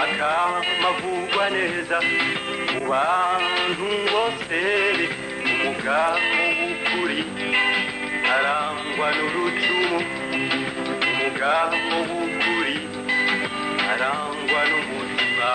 akamavugwa neza mu bantu bose umugabo w'ukuri arangwa n'urucumu umugabo w'ukuri arangwa n'umutima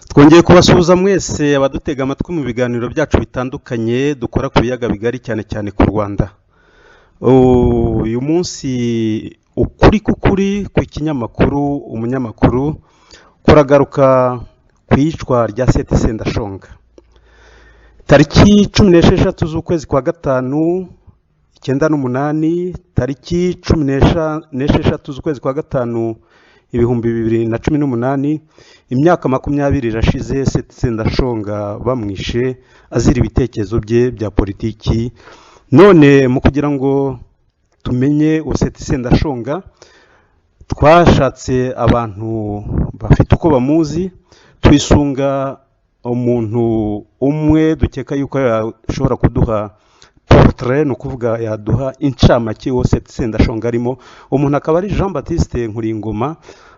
twongeye kubasuhuza mwese abadutega amatwi mu biganiro byacu bitandukanye dukora ku biyaga bigari cyane cyane ku Rwanda. Uyu munsi ukuri kukuri ku kinyamakuru umunyamakuru kuragaruka ku iyicwa rya Seth Sendashonga. Tariki 16 z'ukwezi kwa gatanu 98, tariki 16 z'ukwezi kwa gatanu 2018, imyaka 20 irashize Seth Sendashonga bamwishe azira ibitekerezo bye bya politiki. None mu kugira ngo tumenye Seth Sendashonga twashatse abantu bafite uko bamuzi, twisunga umuntu umwe dukeka yuko yashobora kuduha portrait, no kuvuga yaduha incamake Seth Sendashonga arimo. Umuntu akaba ari Jean Baptiste Nkuringoma,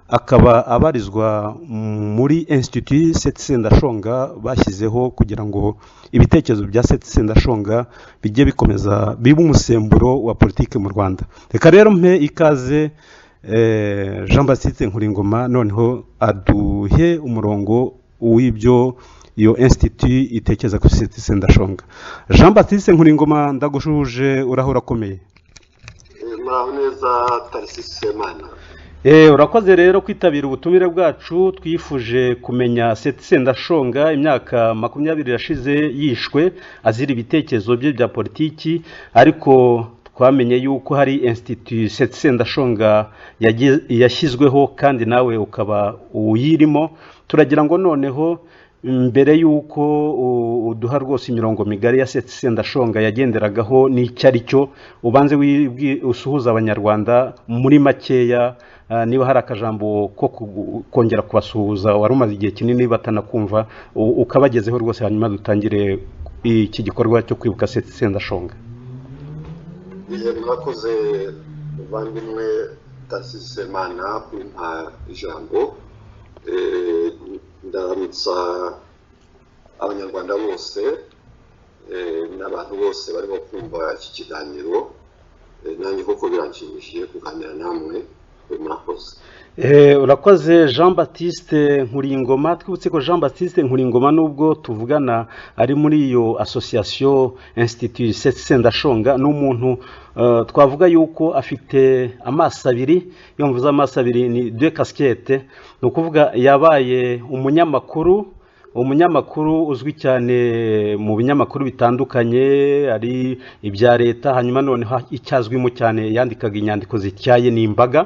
akaba abarizwa muri Institut Seth Sendashonga bashyizeho kugira ngo ibitekerezo bya Seth Sendashonga bijye bikomeza bibe umusemburo wa politike mu Rwanda. Reka rero mpe ikaze Jean Baptiste Nkuringoma noneho aduhe umurongo w'ibyo iyo Institut itekeza ku Seth Sendashonga. Jean Baptiste Nkuringoma ndagushuje, urahora komeye. Muraho neza Tarisisi Semana. Urakoze rero kwitabira ubutumire bwacu. Twifuje kumenya Seth Sendashonga imyaka 20 yashize yishwe azira ibitekerezo bye bya politiki, ariko twamenye yuko hari Institut Seth Sendashonga yashyizweho kandi nawe ukaba uyirimo. Turagira ngo noneho mbere yuko uduha rwose imirongo migari ya Seth Sendashonga yagenderagaho n'icyari cyo, ubanze usuhuza abanyarwanda muri makeya, niba hari akajambo ko kongera kubasuhuza wari umaze igihe kinini batanakumva ukabagezeho rwose, hanyuma dutangire iki gikorwa cyo kwibuka Seth Sendashonga. Murakoze bavandimwe Tarisisi Semana kumpa ijambo. Ndaramutsa abanyarwanda bose n'abantu bose barimo kumva iki kiganiro. Nanjye koko biranshimishije kuganira namwe. Murakoze. Urakoze Jean Baptiste Nkuringoma. Twibutse ko Jean Baptiste Nkuringoma nubwo tuvugana ari muri iyo association Institut Seth Sendashonga, n'umuntu twavuga yuko afite amaso abiri. Iyo mvuze amaso abiri ni deux casquettes, no kuvuga yabaye umunyamakuru uzwi cyane mu binyamakuru bitandukanye, ari ibya leta, hanyuma noneho icyazwimo cyane yandikaga inyandiko zityaye n'imbaga.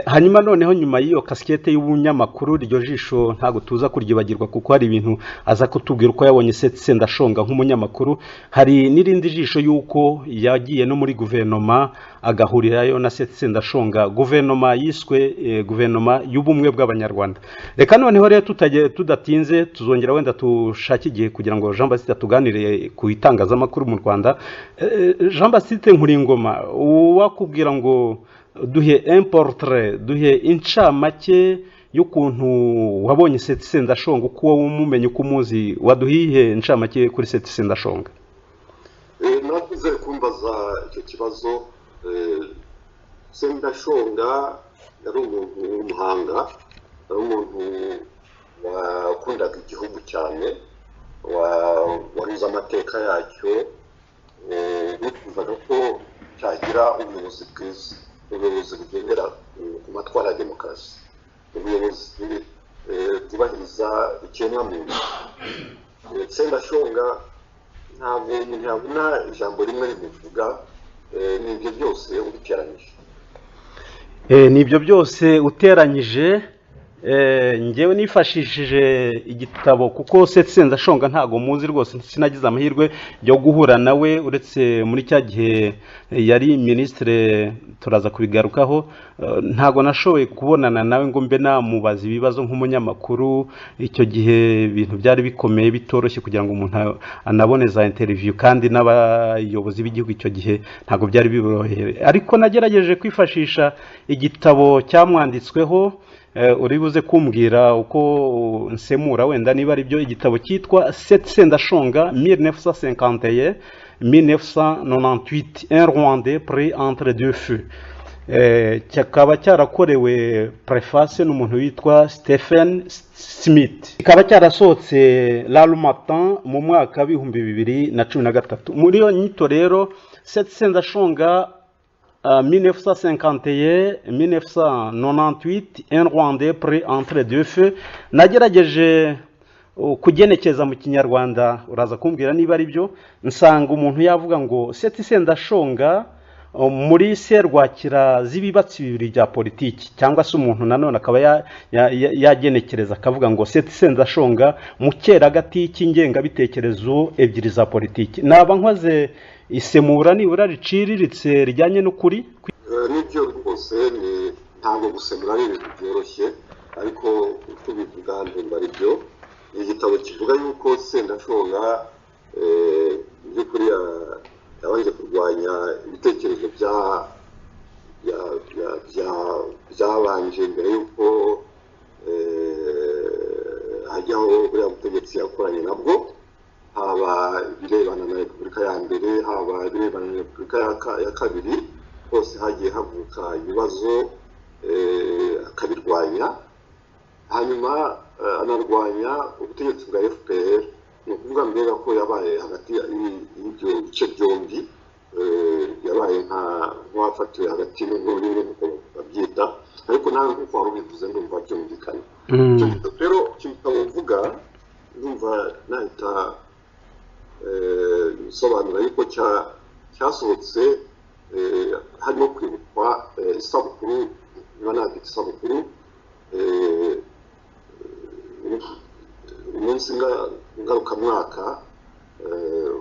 Hanyuma noneho nyuma y'iyo casquette y'ubunyamakuru, iryo jisho ntago tuza kuryibagirwa kuko hari ibintu aza kutubwira uko yabonye Seth Sendashonga nk'umunyamakuru. Hari n'irindi jisho yuko yagiye no muri guverinoma agahurirayo na Seth Sendashonga, guverinoma yiswe guverinoma y'ubumwe bw'abanyarwanda. Reka noneho rero tudatinze tuzongera wenda tushake igihe kugira ngo Jean Baptiste tuganire ku itangazamakuru mu Rwanda. Jean Baptiste Nkuringoma, wakubwira ngo duhe un portrait, duhe incamake y'ukuntu wabonye Seth Sendashonga, uko umumenye uko umuzi, waduhihe incamake kuri Seth Sendashonga. Nakuze kumbaza icyo kibazo. Sendashonga yari umuntu w'umuhanga, yari umuntu wakundaga igihugu cyane, warize amateka yacyo, wifuzaga ko cyagira ubuyobozi bwiza, ubuyobozi bugendera ku matwara ya demokarasi, ubuyobozi bwubahiriza ikiremwamuntu. Sendashonga ntabwo umuntu yabona ijambo rimwe rimuvuga, n'ibyo byose ubiteranyije. Nibyo byose uteranyije ngewe nifashishije igitabo kuko Sendashonga ntago muzi rwose, sinagize amahirwe yo guhura nawe uretse muri cya gihe yari ministre, turaza kubigarukaho. Ntago nashoboye kubonana nawe ngo mbe namubaza ibibazo nk'umunyamakuru. Icyo gihe ibintu byari bikomeye bitoroshye kugira ngo umuntu anabone za interview, kandi n'abayobozi b'igihugu icyo gihe ntago byari biboroheye, ariko nagerageje kwifashisha igitabo cyamwanditsweho. Uri buze kumbwira uko nsemura wenda niba ari byo. Igitabo cyitwa Sendashonga 1951-1998, un Rwandais pris entre deux feux. Kikaba cyarakorewe preface n'umuntu witwa Stephen Smith. Kikaba cyarasohotse La Le Matin mu mwaka wa 2013. Muri iyo nyito rero Sendashonga 1951-1998, un Rwandais pris entre deux feux. Nagerageje kugenekeza mu Kinyarwanda, uraza kumbwira niba ari byo. Nsanga umuntu yavuga ngo Sendashonga muri serwakira z'ibibatsi bibiri bya politiki, cyangwa se umuntu nanone akaba yagenekereza akavuga ngo Sendashonga mu cyeragati cy'ingengabitekerezo ebyiri za politiki. Naba nkoze isemura nibura riciriritse rijyanye n'ukuri? Nibyo rwose, ntabwo gusemura ari ibintu byoroshye, ariko uko bivuga ndumva ari byo. Ni igitabo kivuga yuko Sendashonga by'ukuri yabanje kurwanya ibitekerezo byabanje mbere y'uko hajyaho buriya butegetsi yakoranye nabwo, haba ibirebana na Repubulika ya mbere, haba ibirebana na Repubulika ya kabiri, hose hagiye havuka ibibazo akabirwanya. Hanyuma anarwanya ubutegetsi bwa FPR, ni ukuvuga mbega ko yabaye hagati y'ibyo bice byombi, yabaye nk'uwafatiwe hagati n'ingoro nk'uko babyita, ariko nawe nk'uko wari ubivuze ndumva byumvikana. Rero icyo uvuga ndumva nahita bisobanura yuko cyasohotse harimo kwibukwa isabukuru, niba nabyita isabukuru, umunsi ngarukamwaka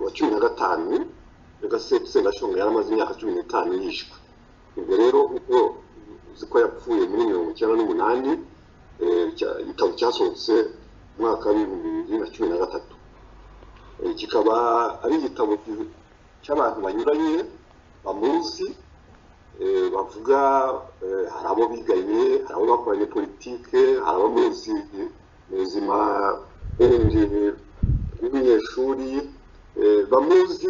wa 15 Sendashonga yari amaze imyaka 15 yishwe. Ubwo rero uko uzi ko yapfuye muri 1998, igitabo cyasohotse mu mwaka wa 2013. Kikaba ari igitabo cy'abantu banyuranye bamuzi, bavuga, hari abo biganye, hari abo bakoranye politike, hari abo muzi mu buzima bw'umunyeshuri, bamuzi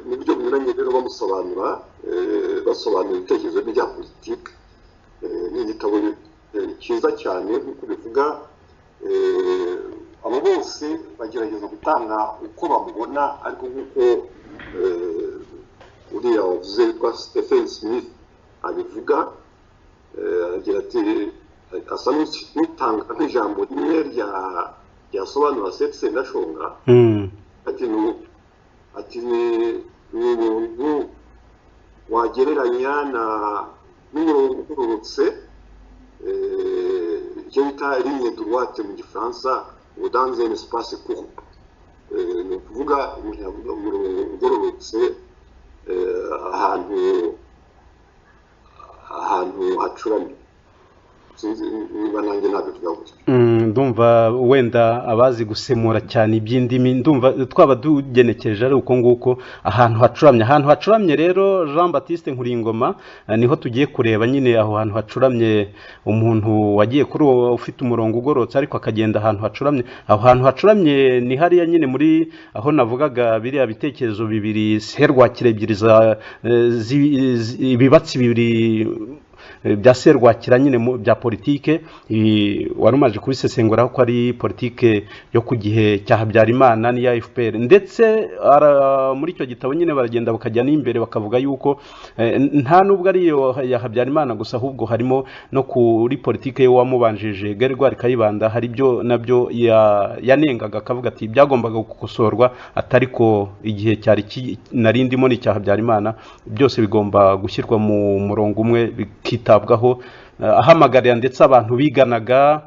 mu buryo bunyuranye. Rero basobanura ibitekerezo bya politike. Ni igitabo cyiza cyane nk'uko bivuga. Abo bose bagerageza gutanga uko bamubona, ariko nk'uko uriya wavuze witwa Stephen Smith abivuga, agira ati, asa n'utanga nk'ijambo rimwe ryasobanura Sendashonga. Ati ni umuntu wagereranya n'umurongo ugororotse, icyo bita ligne droite mu Gifaransa, ou dans un espace court. Ni ukuvuga umurongo ugororotse ahantu hacuramye. Niba nanjye ntabwo tugavuga. Ndumva wenda abazi gusemura cyane iby'indimi, ndumva twaba dugenekeje ari uko nguko, ahantu hacuramye. Rero Jean Baptiste Nkuringoma, niho tugiye kureba nyine aho hantu hacuramye, umuntu wagiye kuri ufite umurongo ugorotse ariko akagenda ahantu hacuramye. Aho hantu hacuramye ni hariya nyine muri aho navugaga biriya bitekerezo bibiri, serwakira ebyiri ibibatsi bibiri bya serwakira nyine bya politike. Wari umaze kubisesengura ko ari politike yo ku gihe cya Habyarimana n'iya FPR, ndetse muri icyo gitabo nyine baragenda bakajya n'imbere bakavuga yuko nta nubwo ari ya Habyarimana gusa, ahubwo harimo no kuri politike yo wamubanjije Gregoire Kayibanda, hari byo nabyo yanengaga, akavuga ati byagombaga gukosorwa, atariko igihe cyari narindimo ni cya Habyarimana, byose bigomba gushyirwa mu murongo umwe bikitabwaho ahamagarira ndetse abantu biganaga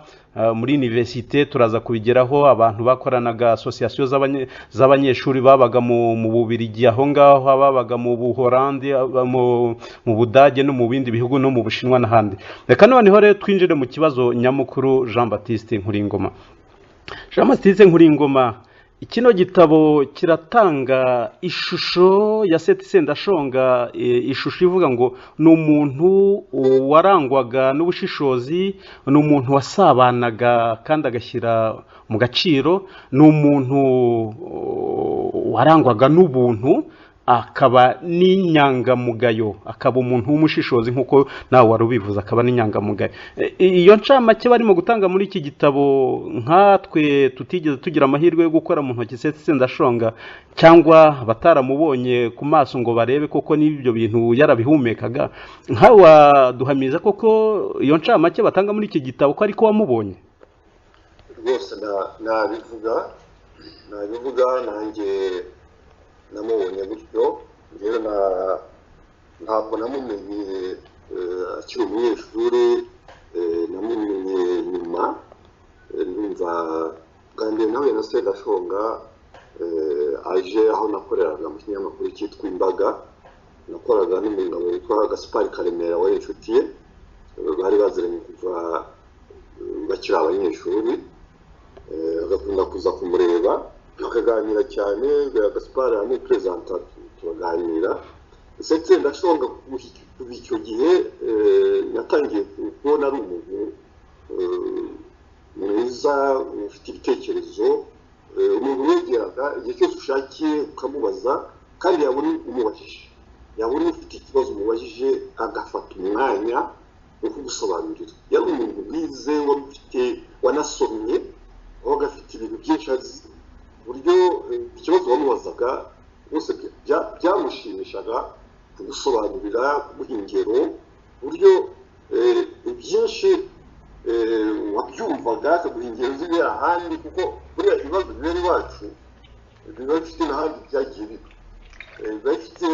muri universite, turaza kubigeraho abantu bakoranaga association z'abanyeshuri babaga mu Bubiligi aho ngaho, babaga mu Buholandi, mu Budage no mu bindi bihugu no mu Bushinwa n'ahandi. Reka noneho rero twinjire mu kibazo nyamukuru. Jean Baptiste Nkuringoma, kino gitabo kiratanga ishusho ya Seth Sendashonga, ishusho ivuga ngo ni umuntu warangwaga n'ubushishozi, ni umuntu wasabanaga kandi agashyira mu gaciro, ni umuntu warangwaga n'ubuntu, akaba n'inyangamugayo, akaba umuntu w'umushishozi nk'uko nawe wari ubivuze, akaba n'inyangamugayo. Iyo ncamake barimo gutanga muri iki gitabo, nkatwe tutigeze tugira amahirwe yo gukora mu ntoki Seth Sendashonga cyangwa bataramubonye ku maso ngo barebe koko n'ibyo bintu yarabihumekaga, nkawe waduhamiriza koko iyo ncamake batanga muri iki gitabo ko ariko wamubonye? Rwose nabivuga nanjye namubonye gutyo. Rero ntabwo namumenye akiri umunyeshuri, namumenye nyuma. Ndumva kandi nawe na Sendashonga aje aho nakoreraga mu kinyamakuru cyitwa Imbaga, nakoraga n'umugabo witwa Gaspard Karemera wari inshuti ye, bari baziranye kuva bakiri abanyeshuri, agakunda kuza kumureba tukaganira cyane. Gaspard amupresenta tukaganira. Seth Sendashonga kuva icyo gihe natangiye kubona ari umuntu mwiza, ufite ibitekerezo, umuntu wegeraga igihe cyose ushakiye ukamubaza, kandi yabona umubajije, yabona ufite ikibazo umubajije agafata umwanya wo kugusobanurira. Yari umuntu wize, wanasomye, wabaga afite ibintu byinshi azi, buryo ikibazo wamubazaga bose byamushimishaga kugusobanurira, kuguha ingero, buryo byinshi wabyumvaga, akaguha ingero zibera ahandi, kuko buriya ibibazo bibera iwacu biba bifite n'ahandi byagiye biba, biba bifite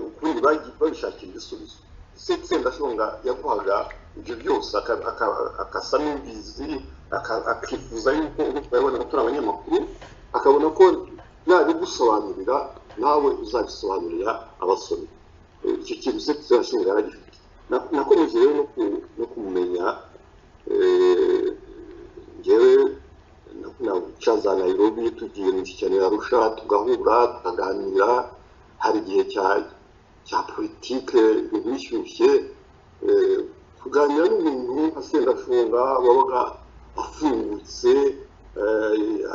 ukundi bagiye babishakira ibisubizo. Seth Sendashonga yaguhaga ibyo byose, akasa n'ubizi, akifuza yuko twabona ko turi abanyamakuru, akabona ko nabigusobanurira nawe uzabisobanurira abasomyi. Icyo kintu Seth Sendashonga yaragifite. Nakomeje rero no kumumenya. Njyewe nakuca za Nairobi, tugiye mu cyane Arusha, tugahura tukaganira. Hari igihe cya politike bishyushye, kuganira n'umuntu nka Sendashonga wabaga afungutse,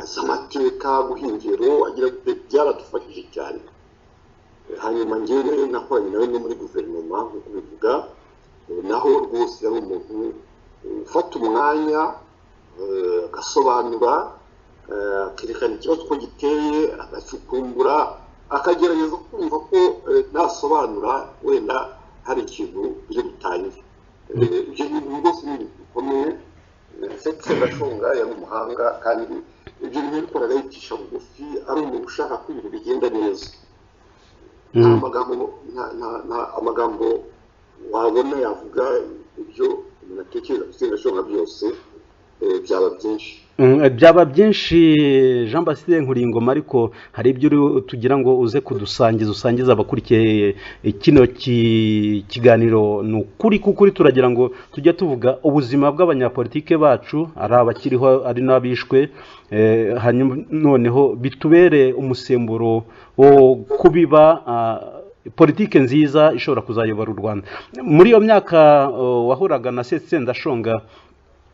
azi amateka, guha ingero, agira byaradufashije cyane. Hanyuma njyewe nakoranye nawe no muri guverinoma nk'uko bivuga, naho rwose yari umuntu ufata umwanya agasobanura, akerekana ikibazo uko giteye, agacukumbura, akagerageza kumva ko nasobanura wenda hari ikintu biri butange. Ibyo bintu rwose ni ibintu bikomeye. Seth Sendashonga yari umuhanga, kandi ibyo bintu bikoraga yicisha bugufi, ari umuntu ushaka ko ibintu bigenda neza. Nta amagambo wabona yavuga ibyo umuntu atekereza ku Sendashonga byose, byaba byinshi. Byaba byinshi Jean Baptiste Nkuringoma, ariko hari ibyo tugira ngo uze usangiza abakurikiye kino kiganiro. Ni ukuri turagira ngo tujye tuvuga ubuzima bw'abanyapolitike bacu, ari abakiriho ari n'abishwe, hanyuma noneho bitubere umusemburo wo kubiba politike nziza ishobora kuzayobora u Rwanda. Muri iyo myaka wahuraga na Seth Sendashonga,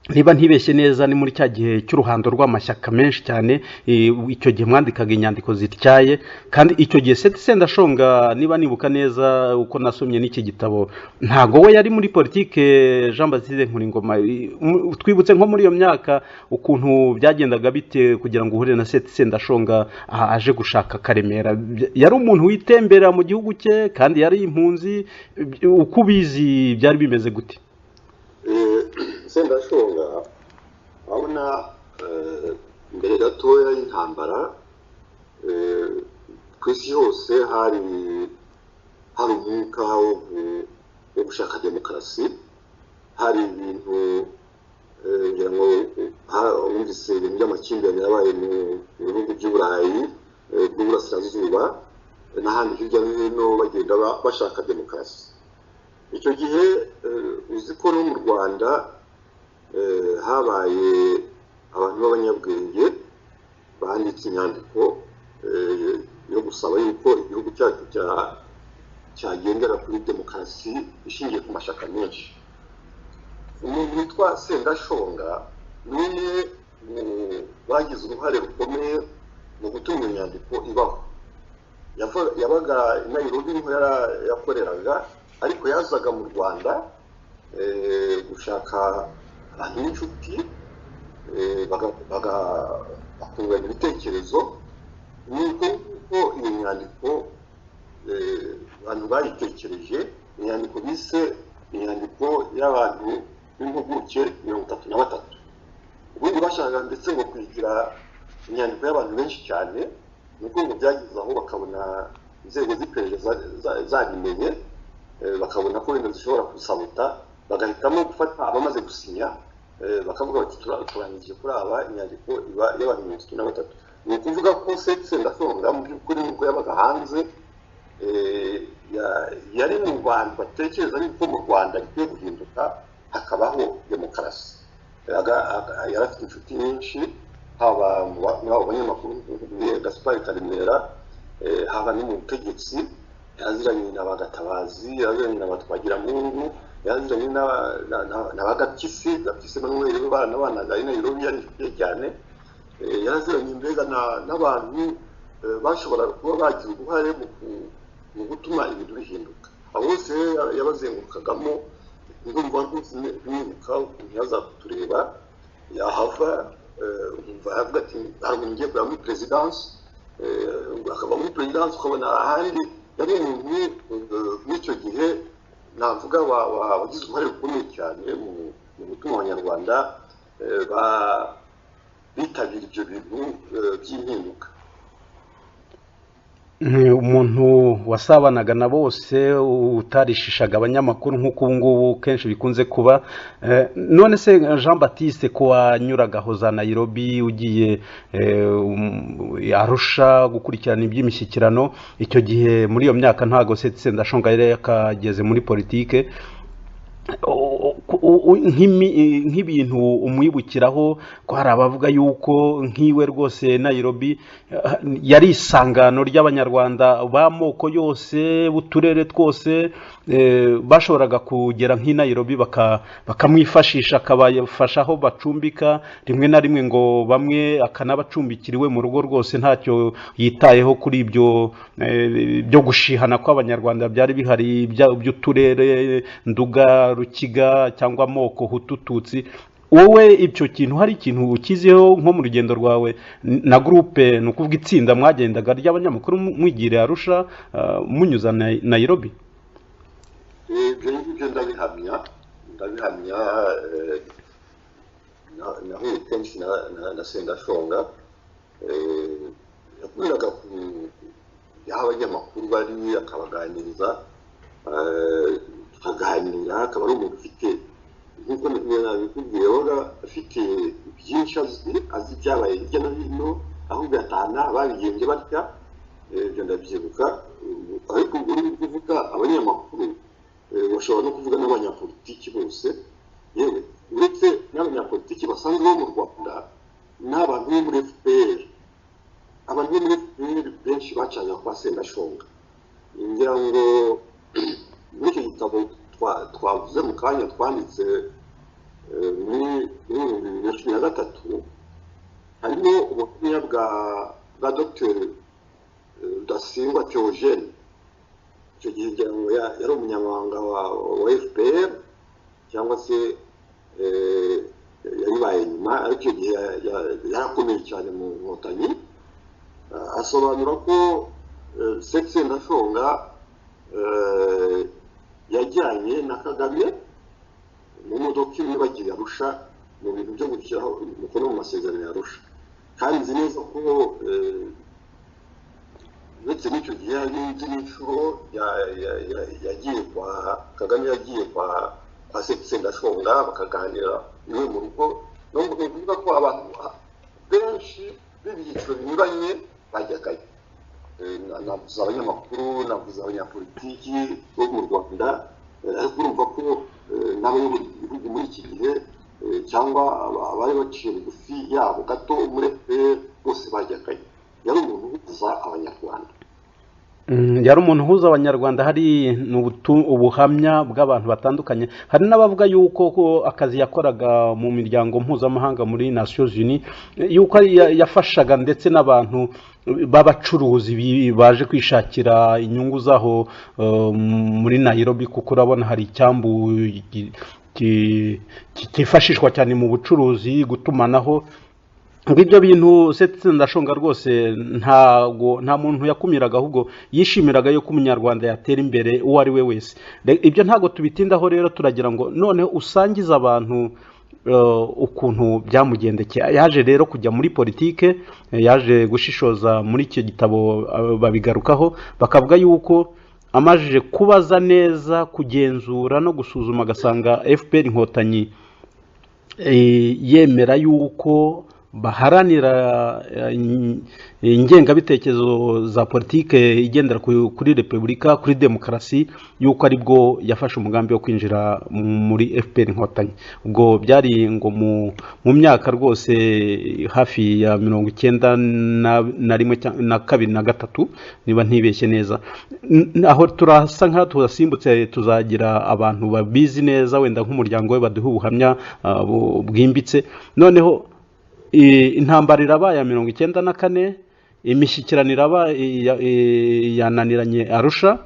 niba ntibeshye neza ni muri cya gihe cy'uruhando rw'amashyaka menshi cyane, icyo gihe mwandikaga inyandiko zityaye, kandi icyo gihe Seth Sendashonga niba nibuka neza uko nasomye n'iki gitabo, ntago we yari muri politike. Jean Baptiste Nkuringoma, twibutse nko muri iyo myaka ukuntu byagendaga bite kugira ngo uhure na Seth Sendashonga aje gushaka Karemera. Yari umuntu witembera mu gihugu cye kandi yari impunzi, uko ubizi byari bimeze gute? Sendashonga abona mbere gatoya y'intambara ku isi hose hari umwuka wo gushaka demokarasi, hari ibintu ngira ngo wumvise ibintu by'amakimbirane yabaye mu bihugu by'uburayi bw'uburasirazuba n'ahandi hirya no hino bagenda bashaka demokarasi. Icyo gihe uzi ko no mu Rwanda habaye abantu b'abanyabwenge banditse inyandiko yo gusaba yuko igihugu cyacu cyagendera kuri demokarasi ishingiye ku mashyaka menshi. Umuntu witwa Sendashonga niwe bagize uruhare rukomeye mu gutuma inyandiko ibaho. Yabaga i Nairobi niho yakoreraga, ariko yazaga mu Rwanda gushaka abantu b'inshuti bakungurana ibitekerezo. Nuko iyo nyandiko abantu bayitekereje, inyandiko bise inyandiko y'abantu b'impuguke 33. Ubundi bashaka ndetse ngo kwigira inyandiko y'abantu benshi cyane, nuko ngo byageze aho bakabona inzego z'iperereza zabimenye, bakabona ko wenda zishobora kusabuta, bagahitamo gufata abamaze gusinya, bakavuga bati turangije kuri aba inyandiko iba y'abantu 33. Ni ukuvuga ko Sendashonga mu by'ukuri nubwo yabaga hanze, yari mu bantu batekereza yuko mu Rwanda bikwiye guhinduka hakabaho demokarasi. Yari afite inshuti nyinshi, haba mu banyamakuru Gaspard Karemera, haba no mu butegetsi. Yaziranye na Bagatabazi, yaziranye na Batwagiramungu, yaziranye na Bagapyisi Manuel banaga i Nairobi, yari inshuti cyane. Yaziranye mbega n'abantu bashobora kuba bagira uruhare mu gutuma ibintu bihinduka. Abo bose yabazengurukagamo. Ndumva nibuka ukuntu yaza kutureba, yahava umva avuga ati ntabwo ngiye kujya muri perezidansi, akaba muri perezidansi ukabona ahandi. Yari umuntu n'icyo gihe navuga wagize uruhare rukomeye cyane mu gutuma abanyarwanda bitabira ibyo bintu by'impinduka. Umuntu wasabanaga na bose, utarishishaga abanyamakuru nk'uko ubu ngubu kenshi bikunze kuba. None se Jean Baptiste, ko wanyuragaho za Nairobi ugiye Arusha gukurikirana iby'imishyikirano, icyo gihe muri iyo myaka ntago Sendashonga yari yakageze muri politike, nk'ibintu umwibukiraho ko hari abavuga yuko nk'iwe rwose Nairobi yari isangano ry'abanyarwanda b'amoko yose, b'uturere twose, bashoboraga kugera nk'i Nairobi bakamwifashisha, akabafasha aho bacumbika, rimwe na rimwe ngo bamwe akanabacumbikira iwe mu rugo rwose, ntacyo yitayeho kuri ibyo byo gushihana kw'abanyarwanda byari bihari by'uturere, Nduga, Rukiga cyangwa amoko Hutu, Tutsi. Wowe icyo kintu hari ikintu ukizeho nko mu rugendo rwawe na groupe, ni ukuvuga itsinda mwagendaga ry'abanyamakuru mwigire Arusha munyuza Nairobi? Ibyo ngibyo ndabihamya nahuye kenshi na Sendashonga. Yakundaga yaha abanyamakuru bari akabaganiriza, tukaganira. Akaba ari umuntu ufite, nk'uko nabikubwiye, yabaga afite byinshi azi ibyabaye hirya no hino, aho ugatana babigenje batya. Ibyo ndabyibuka. Ariko uri kuvuga abanyamakuru, bashobora no kuvuga n'abanyapolitiki bose, yewe uretse n'abanyapolitiki basanzwe bo mu Rwanda n'abantu bo muri FPR. Abantu bo muri FPR benshi bacaga kwa Sendashonga. Ngira ngo muri icyo gitabo twavuze mu kanya twanditse muri 2013, harimo ubutumwa bwa Dr. Rudasingwa Theogene. Icyo gihe ngira ngo yari umunyamabanga wa FPR, cyangwa se yaribaye nyuma, ariko icyo gihe yarakomeye cyane mu Nkotanyi. Asobanura ko Sendashonga yajyanye na Kagame mu modoka imwe bagiye Arusha mu bintu byo gushyiraho umukono mu masezerano ya Arusha. Kandi nzi neza ko uretse n'icyo gihe hari n'inshuro yagiye kwa Kagame, yagiye Sendashonga bakaganira iwe mu rugo no kuvuga ko abantu benshi b'ibyiciro binyuranye bajyagayo, navuze abanyamakuru, navuze abanyapolitiki bo mu Rwanda, ariko urumva ko n'abayobozi b'igihugu muri iki gihe cyangwa abari baciye bugufi yabo gato muri bose bajyagayo. Yari umuntu uhuza abanyarwanda, yari umuntu uhuza abanyarwanda. Hari ubuhamya bw'abantu batandukanye, hari n'abavuga yuko akazi yakoraga mu miryango mpuzamahanga muri Nations Unies, yuko yafashaga ndetse n'abantu b'abacuruzi baje kwishakira inyungu zaho muri Nairobi, kuko urabona hari icyambu cyifashishwa cyane mu bucuruzi, gutumanaho. Ibyo bintu Sendashonga rwose nta muntu yakumiraga, ahubwo yishimiraga yuko umunyarwanda yatera imbere uwo ari we wese. Ibyo ntabwo tubitindaho, rero turagira ngo noneho usangize abantu ukuntu byamugendekeye. Yaje rero kujya muri politike, yaje gushishoza muri icyo gitabo, babigarukaho bakavuga yuko amajije kubaza neza, kugenzura no gusuzuma, agasanga FPR Inkotanyi yemera yuko baharanira ingengabitekerezo za politike igendera kuri repubulika, kuri demokarasi, yuko aribwo yafashe umugambi wo kwinjira muri FPR Inkotanyi. Ubwo byari ngo mu myaka rwose hafi ya 1991 na 2003 niba ntibeshye neza. Aho turasa nka turasimbutse, tuzagira abantu babizi neza wenda nk'umuryango we baduha ubuhamya bwimbitse. Noneho intambara irabaye 1994, imishyikirano yananiranye Arusha,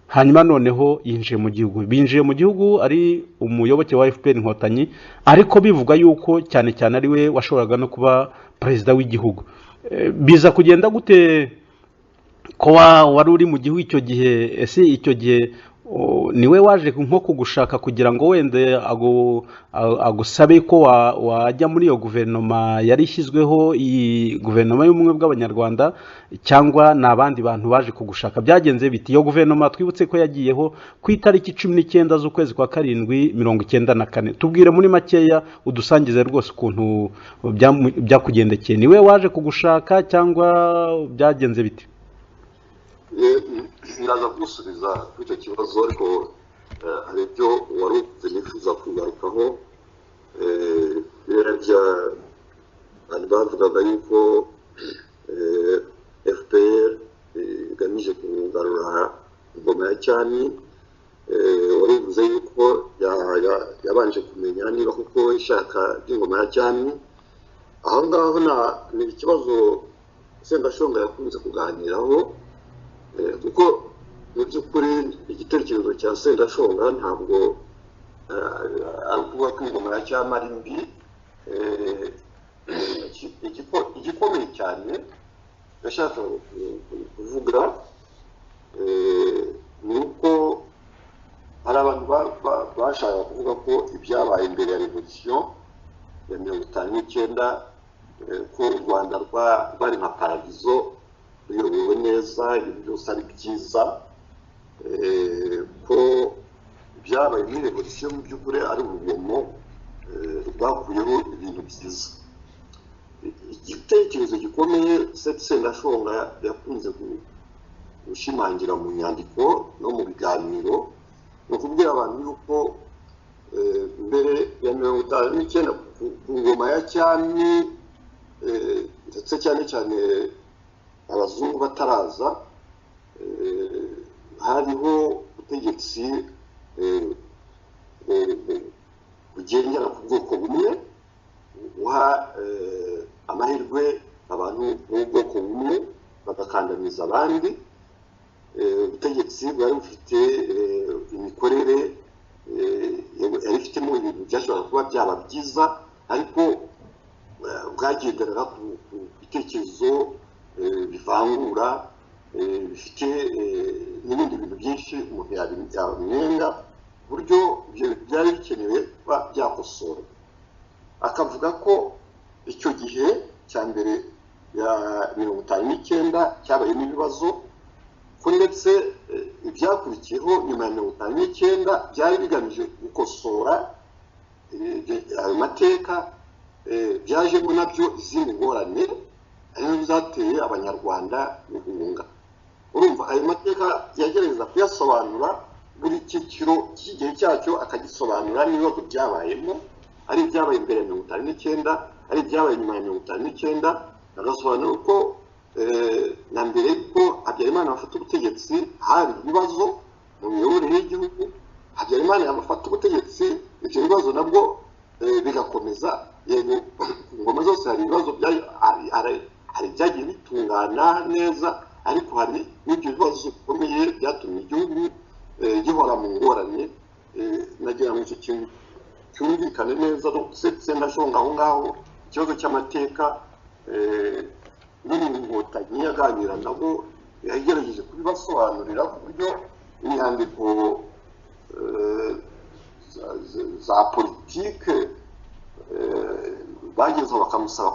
hanyuma noneho yinjiye mu gihugu. Binjiye mu gihugu ari umuyoboke wa FPR Inkotanyi, ariko bivuga yuko cyane cyane ari we washoboraga no kuba perezida w'igihugu. Biza kugenda gute ko wari uri mu gihugu icyo gihe? Ese icyo gihe niwe waje nko kugushaka kugira ngo wende agusabe ko wajya muri iyo guverinoma yari ishyizweho, iyi guverinoma y'ubumwe bw'abanyarwanda, cyangwa n'abandi bantu baje kugushaka? Byagenze biti? Iyo guverinoma twibutse ko yagiyeho ku itariki 19 z'ukwezi kwa 7 1994. Tubwire muri makeya, udusangize rwose ukuntu byakugendekeye. Niwe waje kugushaka cyangwa byagenze biti? Sinaza kugusubiza kuri icyo kibazo, ariko hari ibyo wari uvuze nifuza kugarukaho. Abantu bavugaga yuko FPR igamije kugarura ingoma ya cyami. Wari uvuze yuko yabanje kumenya niba kuko ishaka ry'ingoma ya cyami. Aho ngaho ni ikibazo Sendashonga yakunze kuganiraho, kuko mu by'ukuri igitekerezo cya Sendashonga ntabwo ari ukuvuga ko ingoma ya cyami ari mbi. Igikomeye cyane yashaka kuvuga ni uko hari abantu bashaka kuvuga ko ibyabaye imbere ya revolution ya 1959, ko u Rwanda rwari nka paradizo, ruyobowe neza, ibintu byose ari byiza, ko byabaye muri revolution mu by'ukuri ari urugomo rwakuyeho ibintu byiza. Igitekerezo gikomeye Sendashonga yakunze gushimangira mu nyandiko no mu biganiro, ni ukubwira abantu yuko mbere ya 1959 ku ngoma ya cyami, ndetse cyane cyane abazungu bataraza, hariho ubutegetsi bugendera ku bwoko bumwe, buha amahirwe abantu b'ubwoko bumwe bagakandamiza abandi. Ubutegetsi bwari bufite imikorere yari ifitemo ibintu byashobora kuba byaba byiza, ariko bwagenderaga ku bitekerezo bivangura, bifite n'ibindi bintu byinshi umuntu yabinenga, buryo byari bikenewe kuba byakosora. Akavuga ko icyo gihe cya mbere ya 1959 cyabayemo ibibazo, ko ndetse ibyakurikiyeho nyuma ya 1959 byari bigamije gukosora ayo mateka, byajemo nabyo izindi ngorane arizo zateye abanyarwanda guhunga. Urumva ayo mateka yagerageza kuyasobanura buri cyiciro cy'igihe cyacyo, akagisobanura n'ibibazo byabayemo, ari ibyabaye imbere ya 1959, ari ibyabaye nyuma ya 1959, agasobanura uko na mbere ko Habyarimana afata ubutegetsi hari ibibazo mu miyoborere y'igihugu, Habyarimana yafata ubutegetsi ibyo bibazo nabwo bigakomeza. Yego ngoma zose hari ibibazo hari byagiye bitungana neza, ariko hari n'ibyo bibazo bikomeye byatumye igihugu gihora mu ngorane. Nagira ngo icyo kintu cyumvikane neza, Sendashonga aho ngaho ikibazo cy'amateka n'inkotanyi yaganira nabo yagerageje kubibasobanurira ku buryo inyandiko za politike bagezeho bakamusaba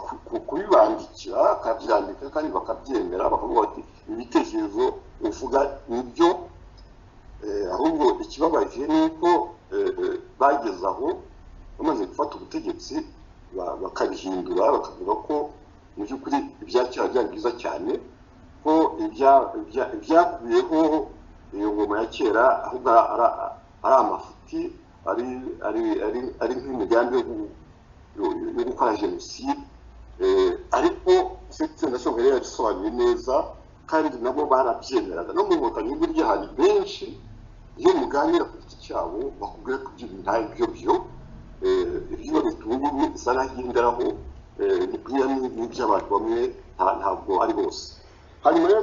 kubibandikira, akabyandika kandi bakabyemera, bakavuga bati ibitekerezo uvuga nibyo. Ahubwo ikibabaje ni uko bageze aho bamaze gufata ubutegetsi bakabihindura, bakavuga ko mu by'ukuri ibyakera byari byiza cyane, ko ibyakuyeho iyo ngoma ya kera ahubwo ari amafuti, ari nk'imigambi yo gukora jenoside. Ariko Sendashonga yari yabisobanuye neza kandi nabo barabyemeraga. No mu nkotanyi burya hari benshi iyo muganira ku giti cyabo bakubwira ko ibyo bintu ntabyo byo, ibyo bitunguru bisa n'ahindaraho bikwiye n'iby'abantu bamwe, ntabwo ari bose. Hanyuma rero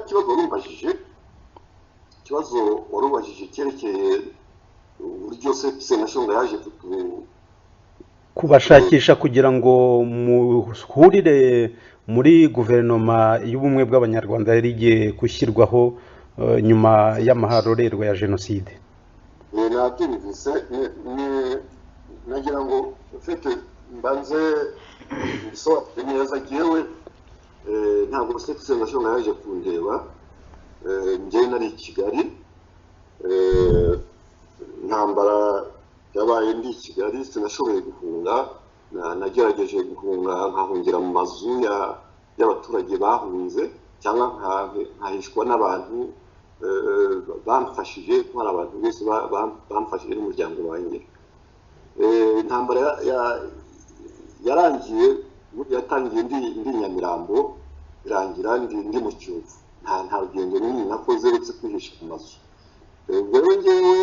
ikibazo warubajije cyerekeye uburyo Sendashonga yaje kubashakisha kugira ngo muhurire muri guverinoma y'ubumwe bw'abanyarwanda yari igiye gushyirwaho nyuma y'amaharorerwa ya jenoside. Nabyumvise, nagira ngo ufite mbanze bisobanure neza. Jyewe ntabwo Sendashonga yaje kundeba, njyewe nari i Kigali, intambara yabaye ndi i Kigali, sinashoboye guhunga. Nagerageje guhunga nkahungira mu mazu y'abaturage bahunze, cyangwa nkahishwa n'abantu bamfashije, ko hari abantu bose bamfashije n'umuryango wanjye. Intambara yatangiye ndi Nyamirambo, irangira ndi mu Kiyovu. Nta rugendo runini nakoze uretse kwihisha ku mazu. Rero njyewe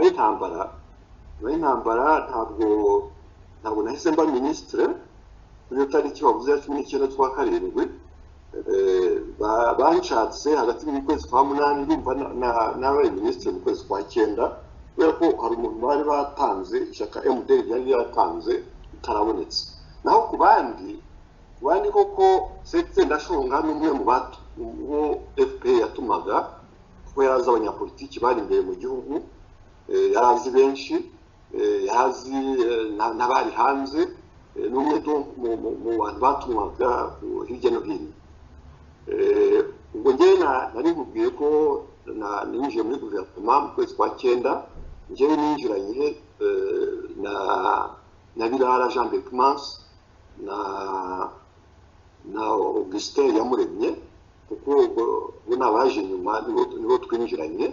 intambara ntabwo nahise mba minisitire kuri iyo tariki bavuze ya 19 z'ukwa karindwi. Banshatse hagati mu kwezi kwa munani, ndumva nabaye minisitiri mu kwezi kwa 9, kubera ko hari umuntu bari batanze, ishyaka MDR yari yatanze itarabonetse. Naho ku bandi koko Sendashonga n'umwe mu bo FPR yatumaga, kuko yarazi abanyapolitiki bari imbere mu gihugu, yarazi benshi, yarazi n'abari hanze, n'umwe mu bantu batumwaga hirya no hino. Ubwo njyewe nari nkubwiye ko ninjiye muri guverinoma mu kwezi kwa 9. Njyewe ninjiranye na Birara Jean Berkmans na Augustin Yamuremye, kuko bo nabaje nyuma nibo twinjiranye.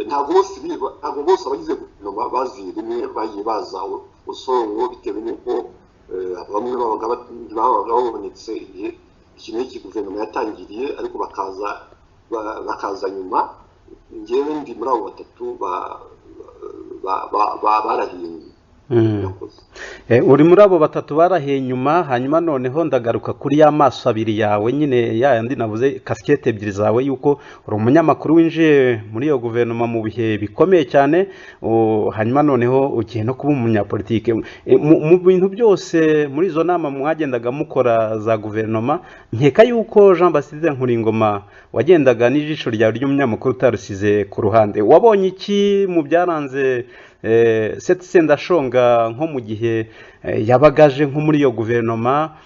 Ntabwo bose abagize guverinoma baziye rimwe, bagiye baza usongo, bitewe n'uko bamwe babaga babonetse igihe iki guverinoma yatangiriye, ariko bakaza nyuma. Njyewe ndi muri abo batatu barahiye. Uri muri abo batatu barahiye nyuma. Hanyuma noneho ndagaruka kuri ya maso abiri yawe nyine, ya yandi navuze, kasikete ebyiri zawe, yuko uri umunyamakuru winjiye muri iyo guverinoma mu bihe bikomeye cyane, hanyuma noneho ugiye no kuba umunyapolitike. Mu bintu byose muri izo nama mwagendaga mukora za guverinoma, nkeka yuko Jean Baptiste Nkuringoma wagendaga n'ijisho ryawe ry'umunyamakuru utarusize ku ruhande. Wabonye iki mu byaranze Sendashonga nko mu gihe yabagaje nko muri iyo guverinoma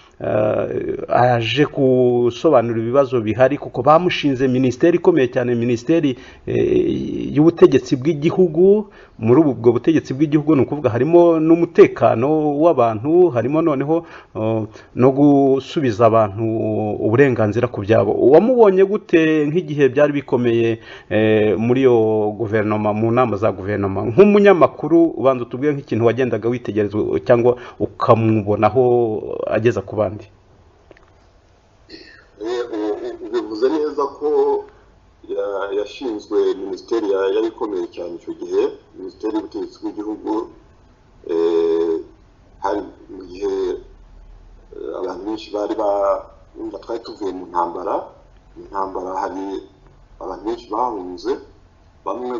aje gusobanura ibibazo bihari kuko bamushinze minisiteri ikomeye cyane, minisiteri y'ubutegetsi bw'igihugu. Muri ubwo butegetsi bw'igihugu ni ukuvuga harimo n'umutekano w'abantu, harimo noneho no gusubiza abantu uburenganzira ku byabo. Wamubonye gute nk'igihe byari bikomeye muri iyo guverinoma, mu nama za guverinoma, nk'umunyamakuru? ubanza utubwire nk'ikintu wagendaga witegereza cyangwa ukamubonaho ageza ku bandi. bivuze neza ko yashinzwe minisiteri yari ikomeye cyane icyo gihe, minisiteri y'ubutegetsi bw'igihugu. hari mu gihe abantu benshi bari twari tuvuye mu ntambara, hari abantu benshi bahunze, bamwe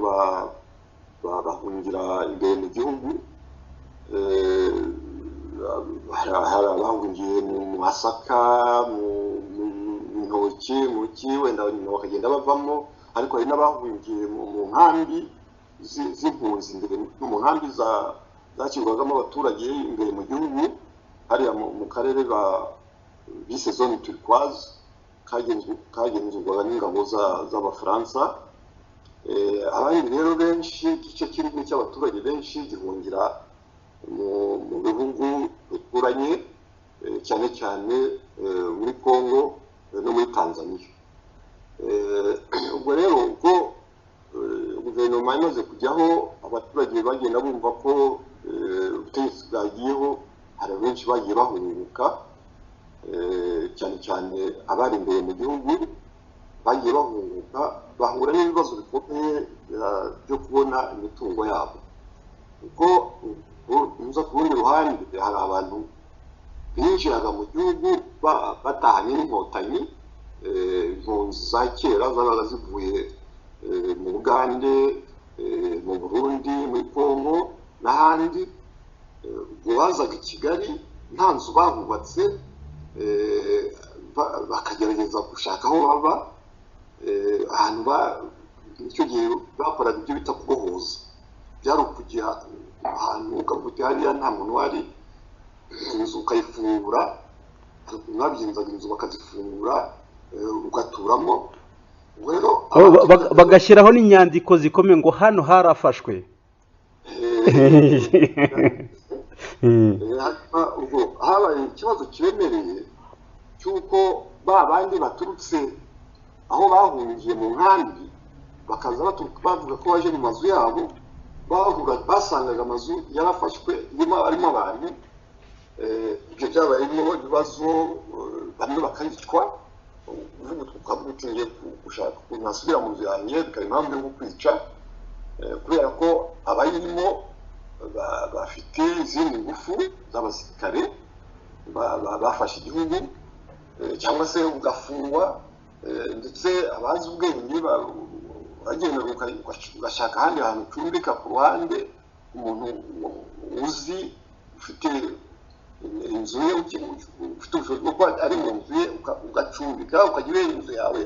bahungira imbere mu gihugu, hari abahungiye mu masaka, mu ntoki, mu ki, wenda bakagenda bavamo, ariko hari n'abahungiye mu nkambi z'impunzi, mu nkambi zashyirwagamo abaturage imbere mu gihugu, hariya mu karere bise zone turquoise kagenzurwaga n'ingabo z'abafaransa. abandi rero benshi, igice kinini cy'abaturage benshi gihungira mu bihugu bituranye, cyane cyane muri Congo no muri Tanzania. ubwo rero ubwo guverinoma imaze kujyaho, abaturage bagenda bumva ko ubutegetsi bwagiyeho, hari benshi bagiye bahunguka, cyane cyane abari imbere mu gihugu bagiye bahunguka, bahura n'ibibazo bikomeye byo kubona imitungo yabo. kuko uza ku rundi ruhande hari abantu binjiraga mu gihugu batahanye n'inkotanyi, impunzi za kera zabaga zivuye mu Bugande, mu Burundi, muri Congo n'ahandi. bazaga i Kigali nta nzu bahubatse, bakagerageza gushaka aho baba. ahantu icyo gihe bakoraga ibyo bita kubohoza, byari ukujya ahantu ukavuga hariya nta muntu wari, inzu ukayifungura, mwabyinzaga inzu bakazifungura ugaturamo. rero bagashyiraho n'inyandiko zikomeye ngo hano harafashwe. ubwo habaye ikibazo kiremereye cy'uko bandi baturutse aho bahungiye mu nkambi bakaza bavuga ko baje mu mazu yabo, basangaga amazu yarafashwe arimo abantu. ibyo byabayemo ibibazo, bamwe bakayicwa, ukavuga uti ngiye gushaka ukuntu nasubira mu nzu yanjye, bikaba impamvu yo kukwica, kubera ko abayirimo bafite izindi ngufu z'abasirikare bafashe igihugu, cyangwa se ugafungwa, ndetse abazi ubwenge bagenda ugashaka ahandi hantu ucumbika ku ruhande, umuntu uzi ufite inzu ye, ufite ubushobozi bwo kuba ari mu nzu ye, ugacumbika, ukajya ureba inzu yawe,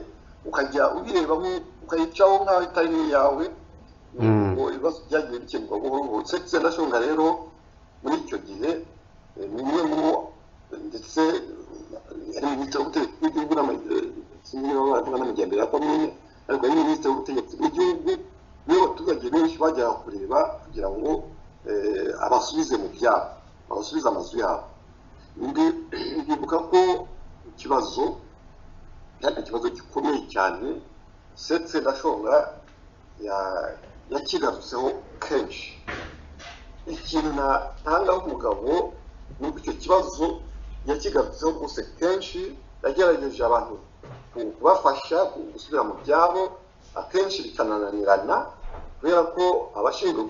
ukajya uyirebamo, ukayicaho nk'aho itari n'iyawe. ibibazo byagiye bikemurwa buhoro buhoro. Sendashonga rero muri icyo gihe ni umwe mu, ndetse ari minisitiri w'ubutegetsi bw'igihugu n'amajyambere ya komine, ariko ari minisitiri w'ubutegetsi bw'igihugu. niyo abaturage benshi bajyaga kureba kugira ngo abasubize mu byabo, abasubize amazu yabo. ndibuka ko ikibazo cyari ikibazo gikomeye cyane. Sendashonga yakigarutseho kenshi. ikintu natangaho umugabo ni uko icyo kibazo yakigarutseho rwose kenshi. yagerageje abantu kubafasha gusubira mu byabo, akenshi bikanananirana kubera ko abashinzwe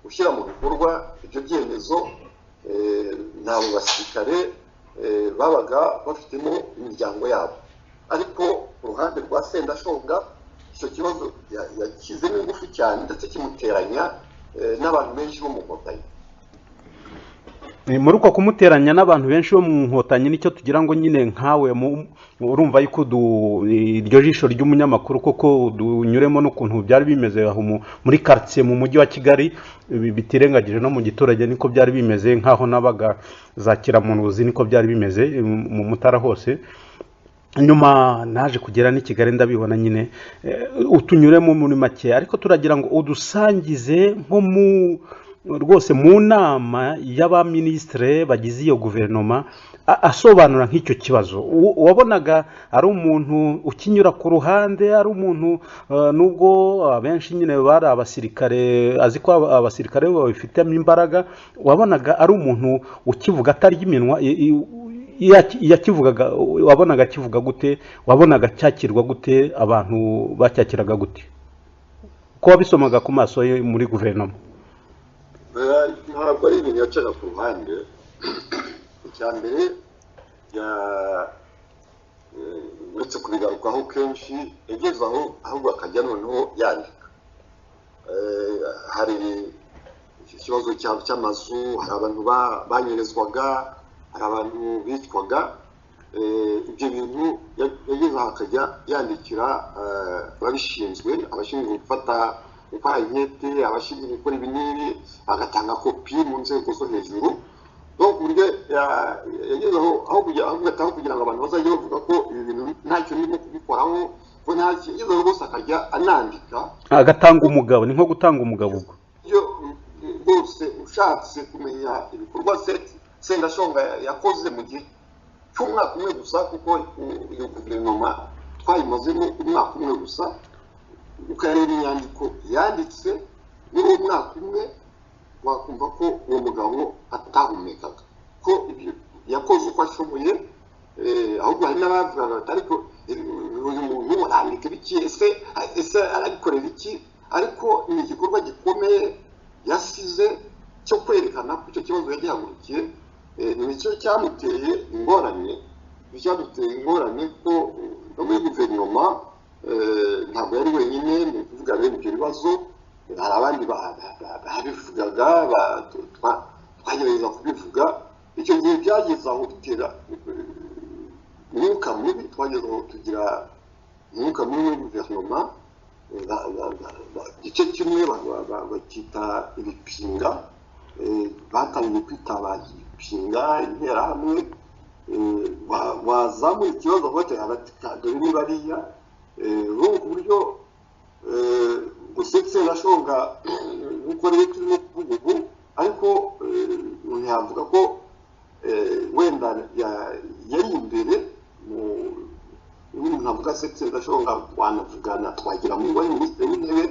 gushyira mu bikorwa ibyo byemezo nabo basirikare babaga bafitemo imiryango yabo. ariko ku ruhande rwa Sendashonga icyo kibazo yakizemo ingufu cyane, ndetse kimuteranya n'abantu benshi bo mu Nkotanyi. muri uko kumuteranya n'abantu benshi bo mu nkotanyi nicyo tugira ngo nyine nkawe urumva yuko iryo jisho ry'umunyamakuru koko dunyuremo n'ukuntu byari bimeze aho muri quartier mu mujyi wa Kigali bitirengagije no mu giturage niko byari bimeze nkaho nabaga za Kiramuruzi niko byari bimeze mu Mutara hose. Nyuma naje kugera ni Kigali ndabibona nyine utunyuremo muri make, ariko turagira ngo udusangize nko rwose mu nama y'abaministre bagize iyo guverinoma asobanura nk'icyo kibazo. Wabonaga ari umuntu ukinyura ku ruhande, ari umuntu nubwo abenshi nyine bari abasirikare, azi ko abasirikare babifitemo imbaraga, wabonaga ari umuntu ukivuga atari iminwa yakivugaga, wabonaga kivuga gute, wabonaga cyakirwa gute, abantu bacyakiraga gute, ko wabisomaga ku maso ye muri guverinoma? Ntabwo ari ibintu yacaga ku ruhande. Icya mbere uretse kubigarukaho kenshi yageze aho ahubwo akajya noneho yandika. Hari ikibazo cy'amazu, hari abantu banyerezwaga, hari abantu bicwaga. Ibyo bintu yageze aho akajya yandikira ababishinzwe, abashinzwe gufata inkete, abashinzwe gukora ibinini, agatanga kopi mu nzego zo hejuru. No buryo yageze aho kugira ngo abantu bazajye bavuga ko ibi bintu ntacyo nimo kubikoraho, ko ntacyo, yageze aho rwose akajya anandika, agatanga umugabo. Ni nko gutanga umugabo ubwo. Iyo rwose ushatse kumenya ibikorwa Sendashonga yakoze mu gihe cy'umwaka umwe gusa, kuko iyo guverinoma twayimazemo umwaka umwe gusa, ukareba inyandiko yanditse muri uwo mwaka umwe, wakumva ko uwo mugabo atahumekaga, ko yakoze uko ashoboye. Ahubwo hari n'abavugaga bati ariko uyu muntu arandika ibiki, ese arabikorera iki? Ariko ni igikorwa gikomeye yasize cyo kwerekana ko icyo kibazo yagihagurukiye. Nicyo cyamuteye ingorane, ko no muri guverinoma ntabwo yari wenyine mu kuvuga bene ibyo bibazo. Hari abandi babivugaga, twagerageza kubivuga. Icyo gihe byageze aho bitera umwuka mubi, twageze aho tugira umwuka mubi muri guverinoma. Igice kimwe bakita ibipinga, batangiye kwitaba ibipinga, interahamwe. Wazamuye ikibazo bateye hagati dore ni bariya, ku buryo usetse Sendashonga nk'uko rero turimo kuvuga ubu, ariko ntiyavuga ko wenda yari imbere umuntu avuga Sendashonga, wanavugana twagira mu wari minisitiri w'intebe,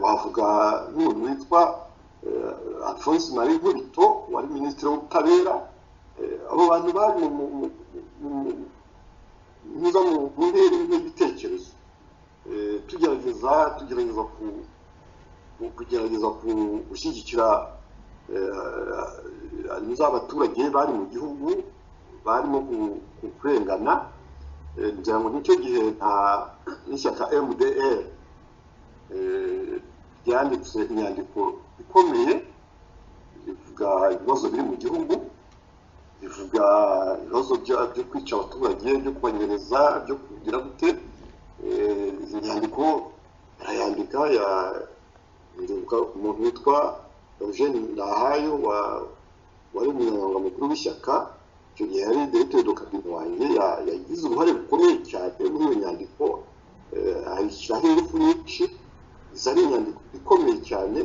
wavuga n'umuntu witwa Alphonse Marie Nkubito wari minisitiri w'ubutabera. Abo bantu bari mu ntera y'ibitekerezo, tugerageza gushyigikira abaturage bari mu gihugu barimo kurengana. Ngira ngo nicyo gihe n'ishyaka MDR ryanditse inyandiko ikomeye ivuga ibibazo biri mu gihugu, ivuga ibibazo byo kwica abaturage, byo kubanyereza, byo kugira gute. Inyandiko arayandika, umuntu witwa Eugene Ndahayo wari umunyamabanga mukuru w'ishyaka, icyo gihe yari directeur de cabinet wanjye, yagize uruhare rukomeye cyane muri iyo nyandiko, ayishyiraho ingufu nyinshi. Ari inyandiko ikomeye cyane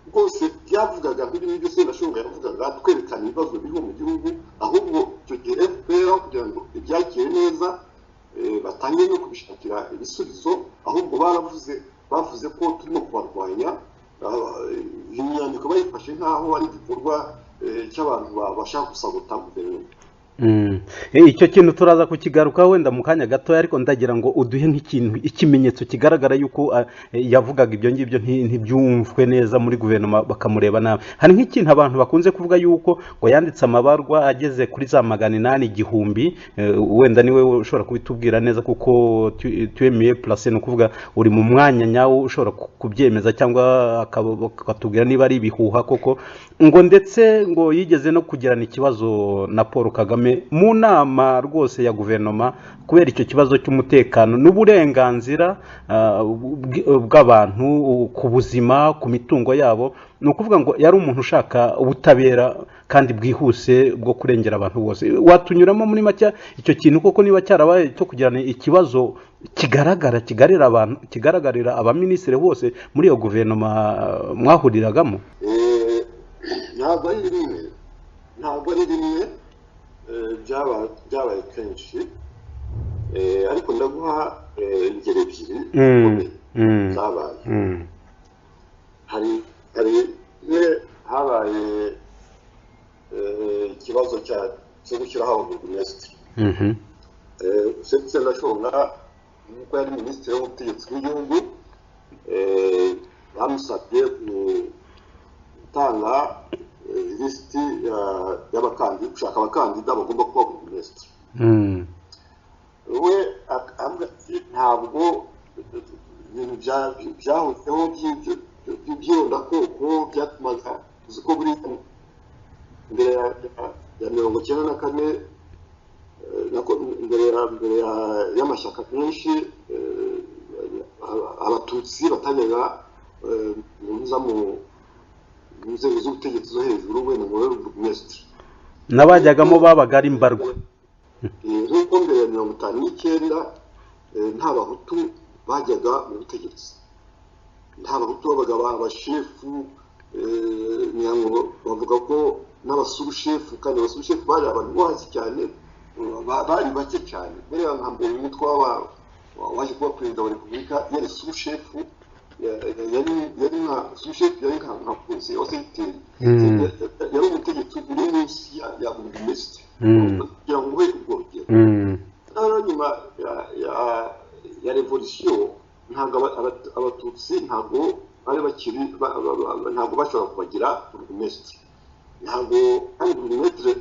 rwose, byavugaga nk'ibintu byose Sendashonga yavugaga, twerekana ibibazo biriho mu gihugu. Ahubwo icyo gihe FPR kugira ngo ibyakire neza batangiye no kubishakira ibisubizo, ahubwo bavuze ko turimo kubarwanya. Iyi nyandiko bayifashe nk'aho ari igikorwa cy'abantu bashaka gusabota guverinoma. icyo kintu turaza kukigarukaho wenda mu kanya gatoya, ariko ndagira ngo uduhe nk'ikintu, ikimenyetso kigaragara yuko yavugaga ibyo ngibyo ntibyumvwe neza muri guverinoma bakamureba nabi. Hari nk'ikintu abantu bakunze kuvuga yuko ngo yanditse amabarwa ageze kuri za 800 igihumbi, wenda niwe ushobora kubitubwira neza kuko tuemiye place, no kuvuga uri mu mwanya nyawo ushobora kubyemeza cyangwa akatubwira niba ari ibihuha koko, ngo ndetse ngo yigeze no kugirana ikibazo na Paul Kagame mu nama rwose ya guverinoma kubera icyo kibazo cy'umutekano n'uburenganzira bw'abantu ku buzima, ku mitungo yabo. Ni ukuvuga ngo yari umuntu ushaka ubutabera kandi bwihuse bwo kurengera abantu bose. Watunyuramo muri make icyo kintu koko niba cyarabaye cyo kugirana ikibazo kigaragarira abaminisitiri bose muri iyo guverinoma mwahuriragamo? ntabwo ari rimwe byabaye kenshi, ariko ndaguha ingero ebyiri zabaye. hari habaye ikibazo cyo gushyiraho uburugumesitiri. Usetse Ndashonga nuko yari minisitiri w'ubutegetsi bw'igihugu, bamusabye gutanga lisiti y'abakandida, gushaka abakandida bagomba kuba burugumesitiri. We avuga ati ntabwo ibintu byahozeho by'irondakoko byatumaga uzi ko buri mbere ya 1994 mbere y'amashyaka menshi abatutsi batajyaga mu nzego z'ubutegetsi zo hejuru, we ni burugumesitiri, n'abajyagamo babaga ari mbarwa. nk'uko mbere ya 1959 nta bahutu bajyaga mu butegetsi, nta bahutu babaga abashefu, nyango bavuga ko n'abasurushefu, kandi abasurushefu bari abantu bo hasi cyane, bari bake cyane. mbere nka mbere umutwe waje kuba perezida wa repubulika yari surushefu, yari nka surushefu, yari nka polisi wa segiteri, yari umutegetsi uri munsi ya burugumesitiri, kugira ngo uhe ubwo rugero. nyuma ya revolisiyo ntabwo abatutsi ntabwo bari bakiri, ntabwo bashobora kubagira burugumesitiri. ntabwo kandi burugumesitiri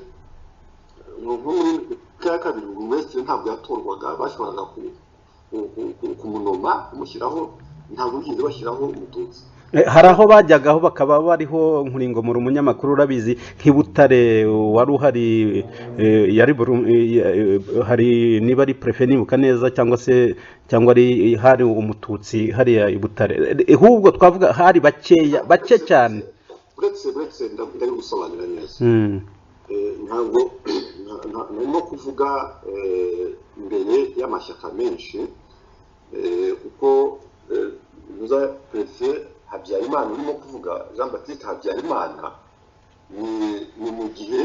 nko muri ya kabiri, burugumesitiri ntabwo yatorwaga, bashoboraga kumunoma, kumushyiraho, ntabwo bigeze bashyiraho umututsi. Hari aho bajyagaho bakaba bariho nkuringomura umunyamakuru urabizi nk'Ibutare wari uhari, hari niba ari prefe nibuka neza, cyangwa hari umututsi hariya Ibutare, ahubwo twavuga hari bake cyane. uretse ndari gusobanura neza, ntabwo narimo kuvuga mbere y'amashyaka menshi, kuko uza prefe Habyarimana urimo kuvuga, Jean Baptiste Habyarimana, ni mu gihe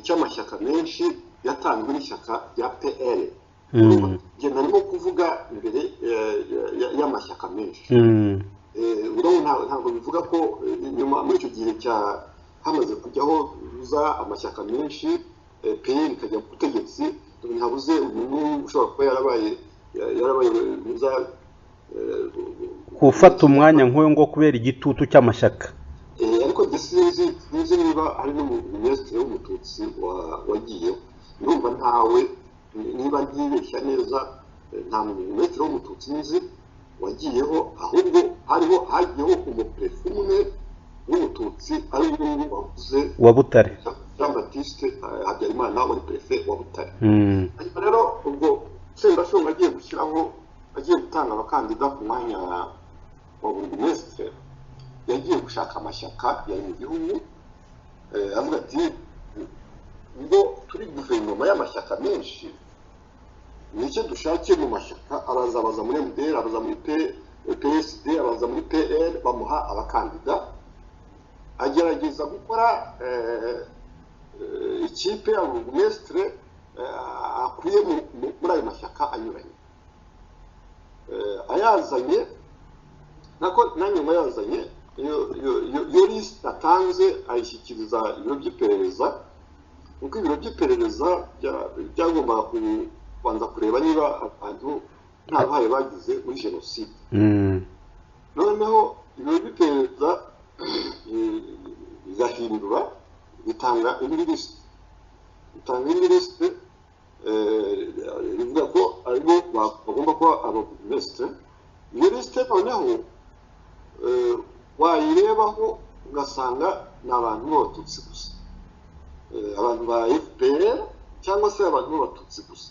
cy'amashyaka menshi yatanzwe n'ishyaka rya PL. Njye narimo kuvuga imbere y'amashyaka menshi. Ntabwo bivuga ko nyuma muri icyo gihe hamaze kujyaho uza amashyaka menshi, PL ikajya ku butegetsi, ntabuze umuntu ushobora kuba yarabaye gufata umwanya nk'uwo ngo kubera igitutu cy'amashyaka. ariko sinzi niba hari n'umuminisitiri w'umututsi wagiyeho, ndumva ntawe, niba ntibeshya neza nta muminisitiri w'umututsi nzi wagiyeho, ahubwo hagiyeho umuprefe umwe w'umututsi ari we wavuze wa Butare, Jean Baptiste Habyarimana wari prefe wa Butare. rero ubwo Sendashonga agiye gutanga abakandida ku mwanya wa burugumesitiri, yagiye gushaka amashyaka yari mu gihugu, avuga ati ubwo turi guverinoma y'amashyaka menshi, nicyo dushakiye mu mashyaka. abaza muri MDR, abaza muri PSD, abaza muri PL, bamuha abakandida, agerageza gukora ikipe ya burugumesitiri akuye muri ayo mashyaka anyuranye, ayazanye nanyuma yazanye iyo lisite atanze ayishyikiriza ibiro by'iperereza, kuko ibiro by'iperereza byagombaga kubanza kureba niba abantu nta ruhare bagize muri jenoside. Noneho ibiro by'iperereza bizahindura bitanga indi lisite bivuga ko aribo bagomba kuba ababurugumesitiri. Iyo lisite noneho wayirebaho ugasanga ni abantu b'abatutsi gusa, abantu ba FPR cyangwa se abantu b'abatutsi gusa.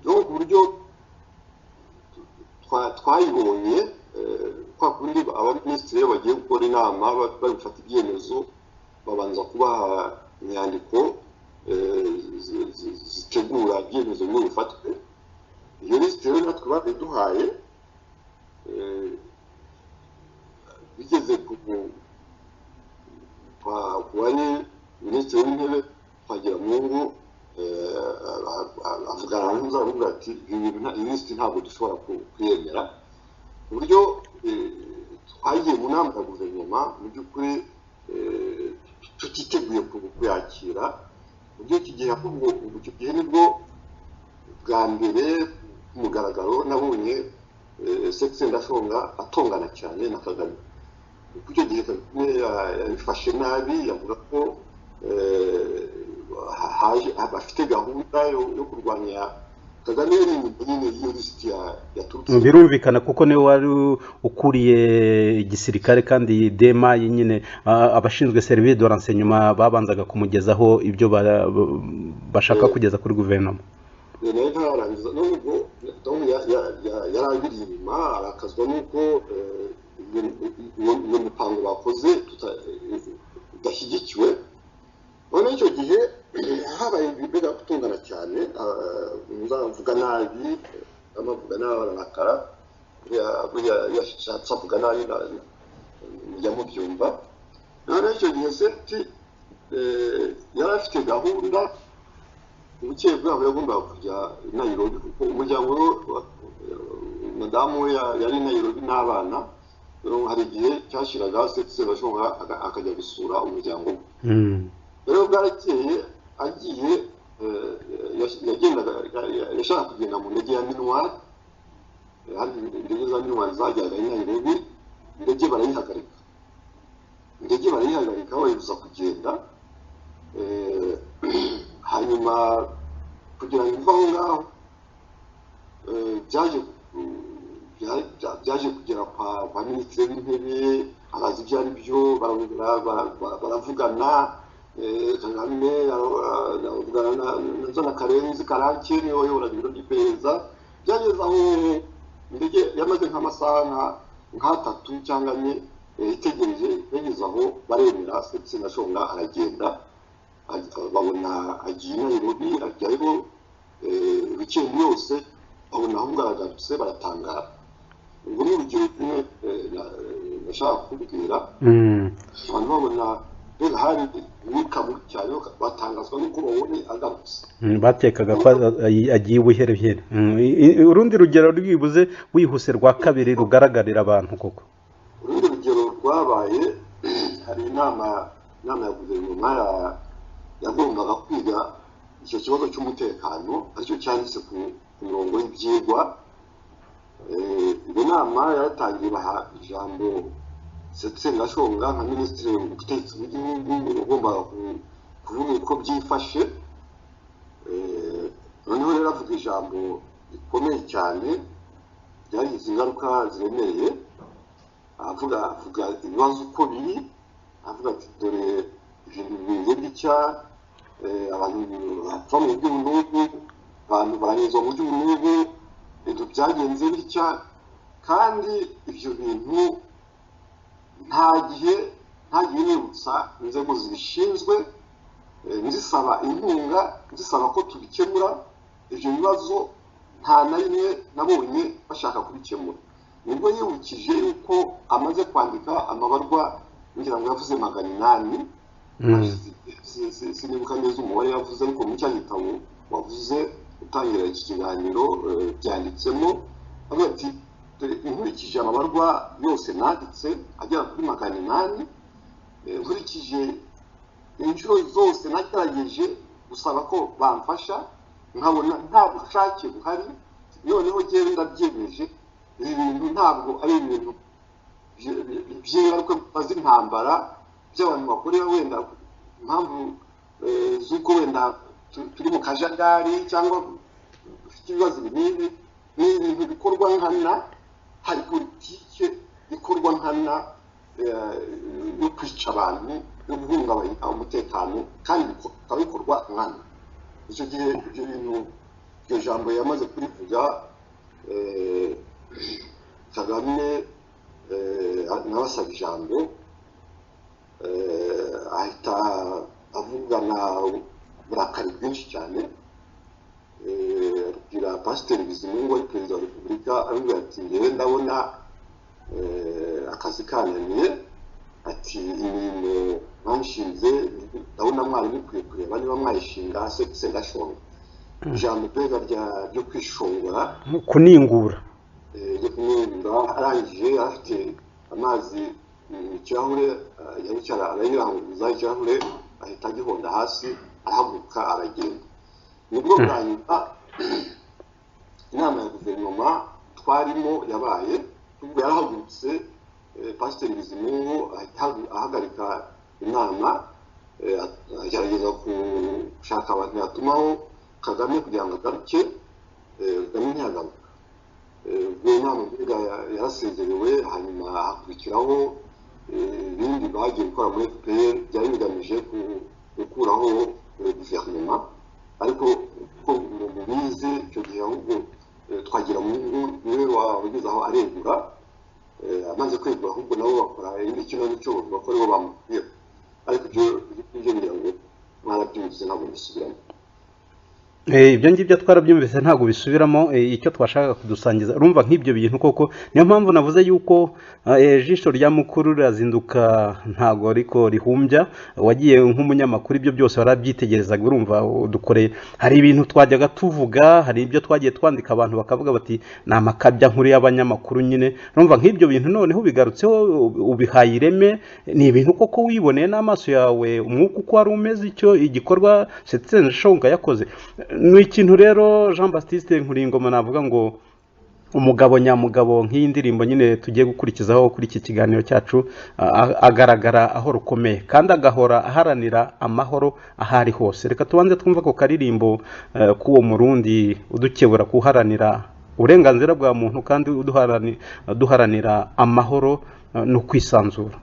Ku buryo twayibonye kwa kundi abaminisitiri bagiye gukora inama bari gufata ibyemezo babanza kubaha inyandiko zitegura ibyemezo bimwe bifatwe. Iyo lisite rero natwe baduhaye bigeze ku wari minisitiri w'intebe Twagiramungu avugana n'uzavuga ati iyi lisite ntabwo dushobora kuyemera, ku buryo twagiye mu nama ya guverinoma mu by'ukuri tutiteguye kuyakira. Mu buryo iki gihe ahubwo icyo gihe nibwo bwa mbere ku mugaragaro nabonye Sendashonga atongana cyane na Kagame. Kuko icyo gihe Kagame yabifashe nabi, yavuga ko bafite gahunda yo kurwanya Kagame. Nyine iyo lisiti yaturutse birumvikana kuko niwe wari ukuriye igisirikare kandi dema nyine abashinzwe service de renseignement babanzaga kumugezaho ibyo bashaka kugeza kuri guverinoma. nayo ntarangiza nubwo yarangiriye inyuma arakazwa nuko iyo mupango bakoze udashyigikiwe. none icyo gihe habaye mbega gutungana cyane, nzavuga nabi amavuga n'abarakara yashatse avuga nabi mujya mubyumva. none icyo gihe seti yari afite gahunda ubukeye bwabo yagombaga kujya i Nairobi kuko umuryango madamu we yari i Nairobi n'abana. hari igihe cyashiraga Sendashonga akajya gusura umuryango we. rero bwarakeye agiye yashaka kugenda mu ndege ya Minuar, hari indege za Minuar zajyaga i Nairobi, indege barayihagarika bayibuza kugenda. hanyuma kugira ngo ive aho ngaho byaje kugera kwa minisitiri w'intebe, abazi ibyo ari byo, baravugana. Kagame aravugana na Nzona Karenzi Karake niwe wayoboraga ibiro by'iperereza. byageze aho indege yamaze nk'amasaha nk'atatu cyangwa ane itegereje, bageze aho baremera Sendashonga aragenda, babona agiye i Nairobi, ajyayo weekend yose, babona ahubwo aragarutse baratangara. ubwo ni urugero rumwe nashaka kukubwira. abantu babona rero hari umwuka mubi cyane, batangazwa n'uko babonye agarutse, batekaga ko agiye ubuherehere. urundi rugero rwibuze wihuse rwa kabiri rugaragarira abantu koko. urundi rugero rwabaye, hari inama ya guverinoma yagombaga kwiga icyo kibazo cy'umutekano, aricyo cyanditse ku murongo w'ibyigwa. iyo nama yaratangiye baha ijambo Sendashonga nka minisitiri w'ubutegetsi bw'igihugu, ugombaga kuvuga uko byifashe. noneho rero avuga ijambo rikomeye cyane ryagize ingaruka ziremereye. avuga ibibazo uko biri, avuga ati dore ibintu bimeze bitya, abantu bapfa mu buryo bunubu, abantu baranyuzwa mu buryo bunubu, ibintu byagenze bitya, kandi ibyo bintu nta gihe nibutsa inzego zibishinzwe nzisaba inkunga, nzisaba ko tubikemura. ibyo bibazo nta na rimwe nabonye bashaka kubikemura. nibwo yibukije yuko amaze kwandika amabarwa, ngira ngo yavuze 800, sinibuka neza umubare yavuze, ariko mu cya gitabo wavuze utangira iki kiganiro byanditsemo. avuga ati nkurikije amabarwa yose nanditse agera kuri 800, nkurikije inshuro zose nagerageje gusaba ko bamfasha nkabona nta bushake buhari, noneho njyewe ndabyemeje ibi bintu ntabwo ari ibintu by'ingaruka z'intambara by'abantu bakorera wenda impamvu z'uko wenda turi mu kajagari cyangwa dufite ibibazo binini. Ni ibintu bikorwa nkana, hari politike ikorwa nkana yo kwica abantu, yo guhungabanya umutekano, kandi bikaba bikorwa nkana. Icyo gihe ibyo bintu, iryo jambo yamaze kurivuga, Kagame nabasaba ijambo, ahita avugana uburakari bwinshi cyane, abwira Pasiteri Bizimungu wari perezida wa repubulika, avuga ati njyewe ndabona akazi kananiye, ati imirimo mwanshinze ndabona mwari mukwiye kureba niba mwayishinga se ndashonga. Ijambo mbega ryo kwishongora, kuningura, ryo kuningura. Arangije afite amazi mu kirahure, yabicara arayiranguza ikirahure, ahita agihonda hasi, arahaguruka aragenda. Nibwo bwa nyuma inama ya guverinoma twarimo yabaye, ubwo yarahagurutse Pasiteri Bizimungu ahagarika inama, agerageza gushaka abantu yatumaho Kagame kugira ngo agaruke, Kagame ntiyagaruka. Ubwo inama mbega yarasezerewe, hanyuma hakurikiraho ibindi bagiye gukora muri FPR byari bigamije gukuraho guverinoma, ariko uko mubizi icyo gihe ahubwo twagira Mungu niwe wageze aho aregura, amaze kwegura ahubwo nabo bakora ikintu n'icyo bakora bo bamubwira, ariko ibyo ngira ngo mwarabyumvise ntabwo bisubiramo. Ibyo ngibyo twarabyumvise ntabwo bisubiramo. Icyo twashaka kudusangiza urumva nk'ibyo bintu koko, niyo mpamvu navuze yuko ijisho rya mukuru rirazinduka ntabwo ariko rihumbya. Wagiye nk'umunyamakuru ibyo byose warabyitegerezaga, urumva dukoreye. Hari ibintu twajyaga tuvuga, hari ibyo twagiye twandika, abantu bakavuga bati ni amakabya nkuru y'abanyamakuru nyine. Urumva nk'ibyo bintu noneho bigarutseho ubihaye ireme, ni ibintu koko wiboneye n'amaso yawe umwuka uko wari umeze, icyo igikorwa Sendashonga yakoze. Ni ikintu rero Jean Baptiste Nkuringoma navuga ngo umugabo nyamugabo, nk'iyi ndirimbo nyine tugiye gukurikizaho kuri iki kiganiro cyacu, agaragara aho rukomeye kandi agahora aharanira amahoro ahari hose. Reka tubanze twumva ko karirimbo k'uwo Murundi udukebura kuharanira uburenganzira bwa muntu kandi duharanira amahoro no kwisanzura.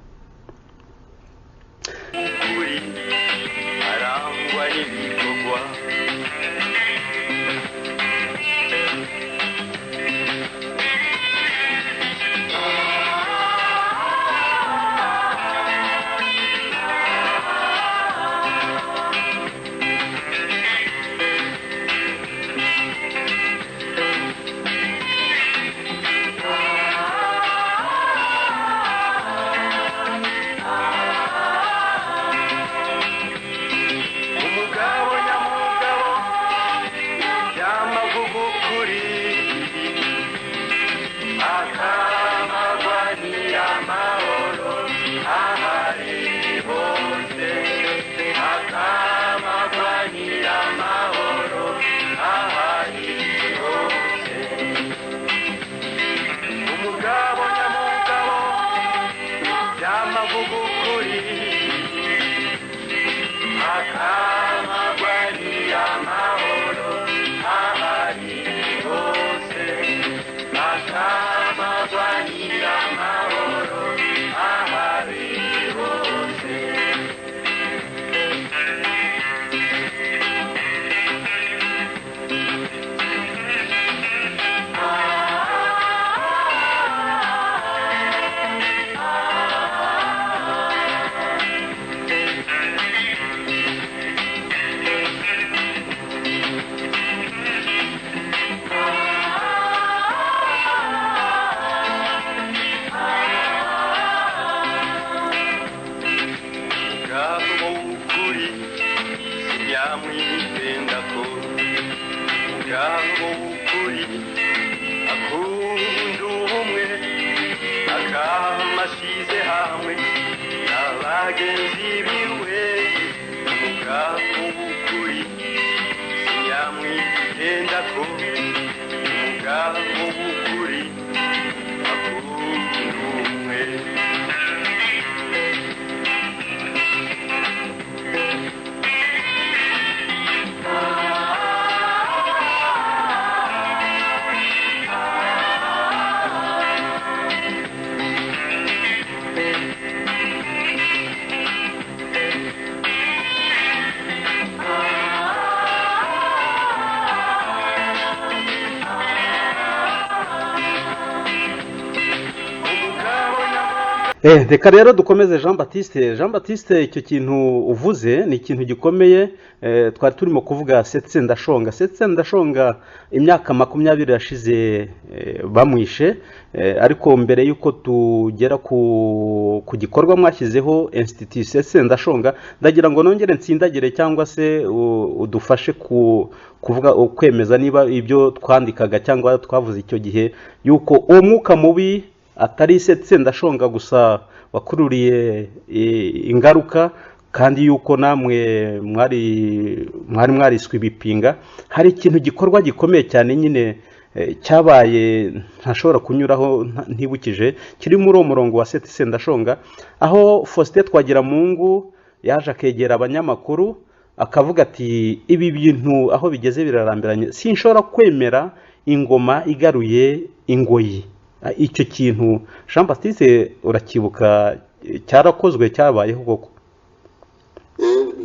Amashize hamwe n'abagenzi biwe Reka rero dukomeze Jean Baptiste icyo kintu uvuze ni ikintu gikomeye. Twari turimo kuvuga Setse Ndashonga imyaka 20 yashize bamwishe, ariko mbere yuko tugera ku gikorwa mwashyizeho Institut Setse Ndashonga, ndagira ngo nongere ntsindagire cyangwa se udufashe kuvuga ukwemeza niba ibyo twandikaga cyangwa twavuze icyo gihe yuko uwo mwuka mubi atari Setse Ndashonga gusa wakururiye ingaruka, kandi yuko namwe mwari mwariswe ibipinga. Hari ikintu gikorwa gikomeye cyane nyine cyabaye ntashobora kunyuraho ntibukije, kiri muri uwo murongo wa Setse Ndashonga, aho Faustin Twagiramungu yaje akegera abanyamakuru akavuga ati ibi bintu aho bigeze birarambiranye, sinshobora kwemera ingoma igaruye ingoyi. Icyo kintu Jean Baptiste urakibuka cyarakozwe cyabayeho koko?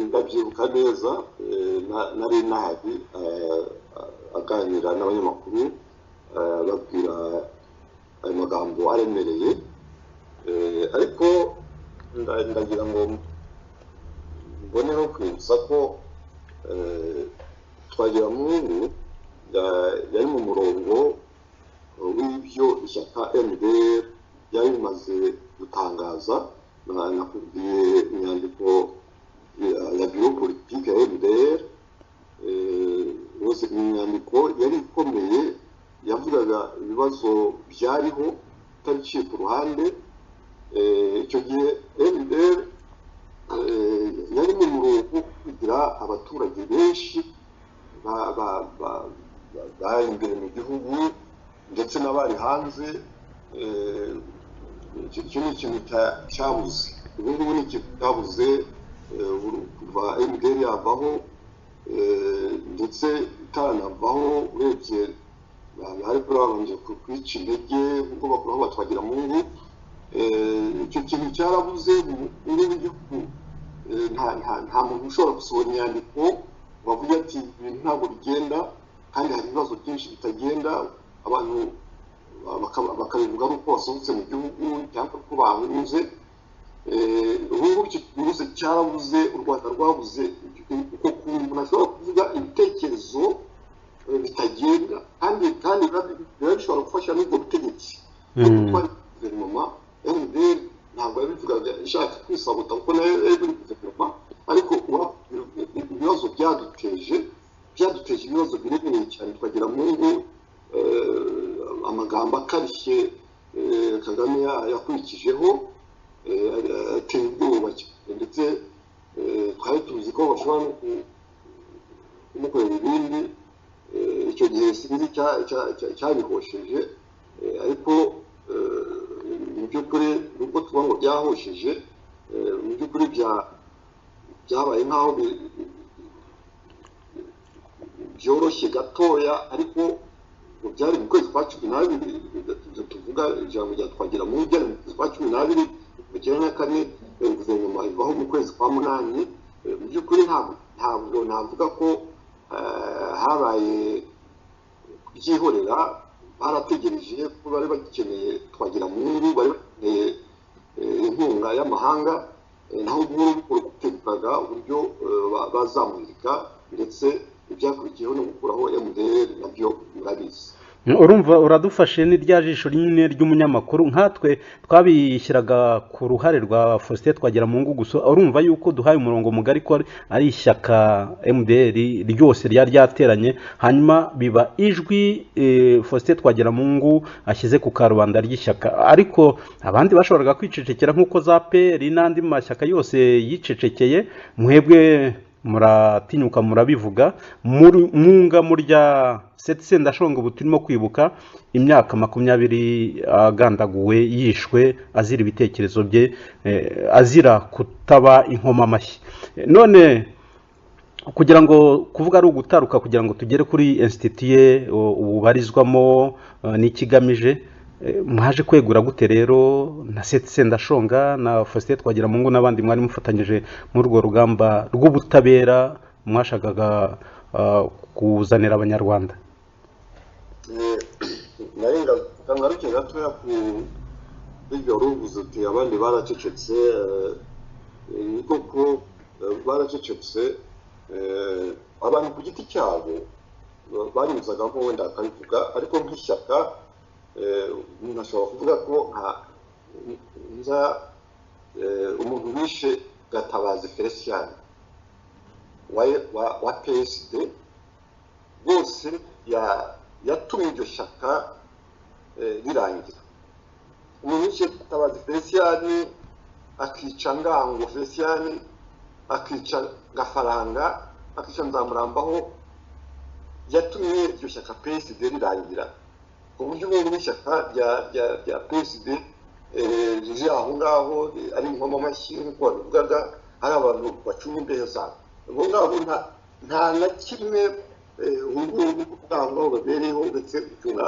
Ndabyibuka neza, nari nahari aganira n'abanyamakuru babwira ayo magambo aremereye, ariko ndagira ngo mboneho kwibutsa ko Twagiramungu yari mu murongo w'ibyo ishyaka MDR yari bimaze gutangaza. Nakubwiye inyandiko ya biro politike ya MDR, inyandiko yari ikomeye yavugaga ibibazo byariho utabiciye ku ruhande. Icyo gihe MDR yari mu murongo kugira abaturage benshi bari imbere mu gihugu ndetse n'abari hanze. Icyo ni ikintu cyabuze, ubu ngubu ni ikintu cyabuze kuva MDR yavaho, ndetse itanavaho urebye bari babanje kwica intege kuko bakuraho Twagiramungu. Icyo kintu cyarabuze n'igihugu. Nta muntu ushobora gusohora inyandiko wavuga ati ibintu ntabwo bigenda, kandi hari ibibazo byinshi bitagenda, abantu bakabivuga uko basohotse mu gihugu cyangwa uko bahunze. Ubu icyo kibuze cyarabuze, u Rwanda rwabuze uko umuntu ashobora kuvuga ibitekerezo bitagenda, kandi biba bishobora gufasha n'ubwo butegetsi. Guverinoma MDR ntabwo yabivugaga ishaka kwisabota kuko nayo yari muri guverinoma, ariko ibibazo byaduteje ibibazo biremereye cyane. Twagiramungu amagambo akarishye Kagame yakurikijeho ateye ubwoba, ndetse twari tuzi ko bashobora no kumukorera ibindi. Icyo gihe sinzi cyabihosheje, ariko mu by'ukuri nubwo tuba ngo byahosheje, mu by'ukuri byabaye nk'aho byoroshye gatoya, ariko byari mu kwezi kwa 12. Tuvuga ijambo rya Twagiramungu byari mu kwezi kwa 12 mu gihe n'akane, guverinoma ivaho mu kwezi kwa 8. Mu by'ukuri ntabwo navuga ko habaye kubyihorera. Barategereje ko bari bagikeneye Twagiramungu, bari bakeneye inkunga y'amahanga, naho buhoro guteguraga uburyo bazamurika, ndetse ibyakurikiyeho no gukuraho MDR nabyo murabizi. Urumva uradufashe ni rya jisho rinini ry'umunyamakuru, nkatwe twabishyiraga ku ruhare rwa Faustin Twagiramungu gusa. Urumva yuko duhaye umurongo mugari ko ari ishyaka MDR ryose ryari ryateranye, hanyuma biba ijwi Faustin Twagiramungu ashyize ku karubanda ry'ishyaka. Ariko abandi bashoboraga kwicecekera nk'uko za PR n'andi mashyaka yose yicecekeye. Mwebwe muratinyuka murabivuga, munga murya Setse Ndashonga. Ubu turimo kwibuka imyaka 20 agandaguwe, yishwe azira ibitekerezo bye, azira kutaba inkoma amashyi. None kugira ngo kuvuga ari ugutaruka kugira ngo tugere kuri institut ye ubarizwamo n'ikigamije, mwaje kwegura gute rero na Setse Ndashonga na Faustin Twagiramungu n'abandi mwari mufatanyije muri urwo rugamba rw'ubutabera mwashakaga kuzanira abanyarwanda? Narenga kangaruke gatoya bijya rubuze uti abandi baracecetse ni koko baracecetse abantu ku giti cyabo banyuzagamo wenda akabivuga ariko nk'ishyaka umuntu ashobora kuvuga ko nza umuntu wishe Gatabazi Felicien wa PSD bose yatumye iryo shyaka rirangira. Umuntu wishe Gatabazi Felicien akica Ngango Felicien akica Gafaranga akica Nzamurambaho yatumye iryo shyaka PSD rirangira. Ku buryo umuntu w'ishyaka rya PSD rije aho ngaho ari nkoma amashyi nk'uko babivugaga hari abantu bacunga imbehe zabo. Ngo ngabo nta na kimwe ngubu kugira ngo babereho uretse gucunga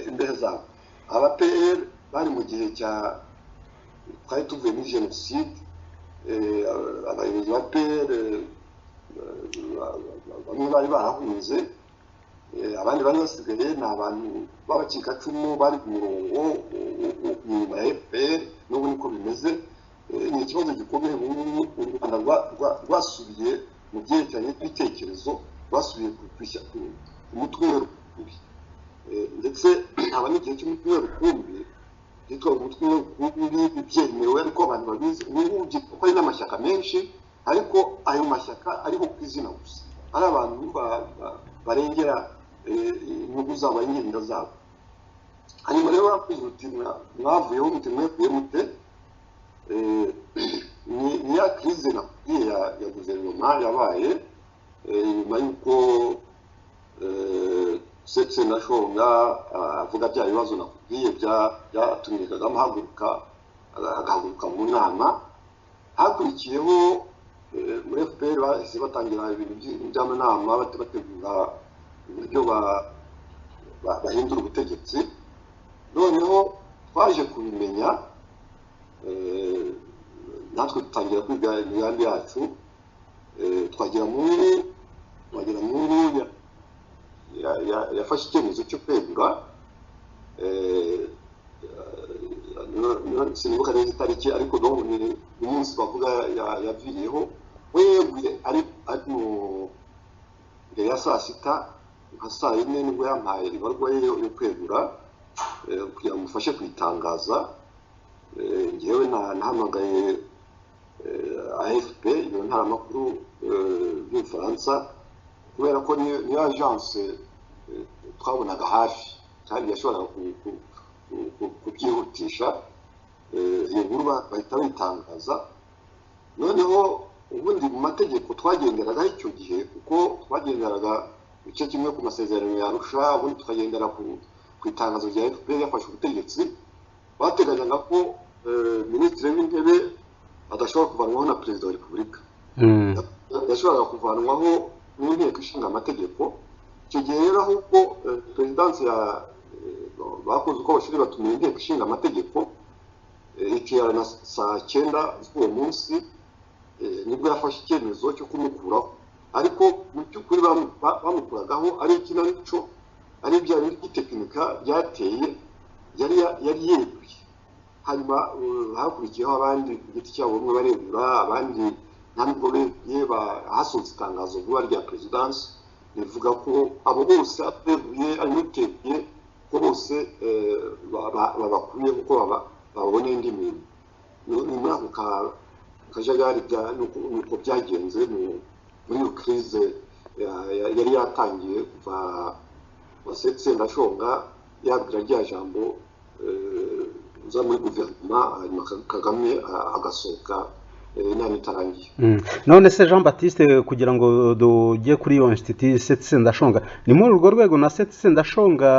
imbehe zabo. APR bari mu gihe cya twari tuvuye muri jenoside abayobozi ba APR bamwe bari barahunze abandi bari basigaye ni abantu b'abacikacumu bari ku murongo nyuma ya FPR n'ubu niko bimeze. Ni ikibazo gikomeye u Rwanda rwasubiye mu byerekeranye n'ibitekerezo rwasubiye ku mutwe rukumbi ndetse haba n'igihe cy'umutwe rukumbi byitwa umutwe rukumbi byemewe ariko abantu babizi ubu byitwa ko ari n'amashyaka menshi ariko ayo mashyaka ariho ku izina gusa ari abantu barengera inyungu zabo n'ingendo zabo. Hanyuma rero bakuze uti mwavuyeho mwekuye mute ni ya crise nakubwiye ya guverinoma yabaye nyuma y'uko Sendashonga avuga bya bibazo nakubwiye byatumye Kagame agahaguruka mu nama. Hakurikiyeho muri FPR bahise batangira ibintu by'amanama bategura uburyo bahindura ubutegetsi. Noneho twaje kubimenya natwe dutangira kwiga imigambi yacu twagira muri yafashe icyemezo cyo kwegura sinibuka neza itariki ariko ni umunsi bavuga yaviriyeho weguye ari mu mbere ya saa sita nka saa yine nibwo yampaye ibarwa yo kwegura kugira ngo mufashe kwitangaza. Ngewe nahamagaye AFP iyo ntaramakuru y'Ubufaransa kubera ko ni agence twabonaga hafi kandi yashoboraga kubyihutisha iyo nkuru bahita bitangaza. Noneho ubundi mu mategeko twagenderaga icyo gihe kuko twagenderaga igice kimwe ku masezerano ya Arusha ubundi tukagendera ku itangazo rya FPR yafashe ubutegetsi. Bateganyaga ko minisitiri w'intebe adashobora kuvanwaho na perezida wa repubulika yashoboraga kuvanwaho n'inteko ishinga amategeko. Icyo gihe rero ahubwo perezidansi bakoze uko bashoboye batumira inteko ishinga amategeko ikiyara saa 9 z'uwo munsi nibwo yafashe icyemezo cyo kumukuraho. Ariko mu by'ukuri bamukuragaho ari ikinamico ari ibya tekinika byateye yari yeguye. Hanyuma hakurikiyeho abandi ku giti cyabo bamwe baregura abandi ntabwo beguye hasohotse itangazo vuba rya perezidansi rivuga ko abo bose abeguye ari muteguye ko bose babakuye kuko baboneye indi mirimo. Ni muri ako kajagari nuko byagenze muri iyo crise yari yatangiye kuva Sendashonga yabwira rya jambo za muri guverinoma hanyuma Kagame agasohoka inama itarangiye. None se Jean Baptiste kugira ngo dujye kuri iyo institut Sendashonga ni muri urwo rwego na Sendashonga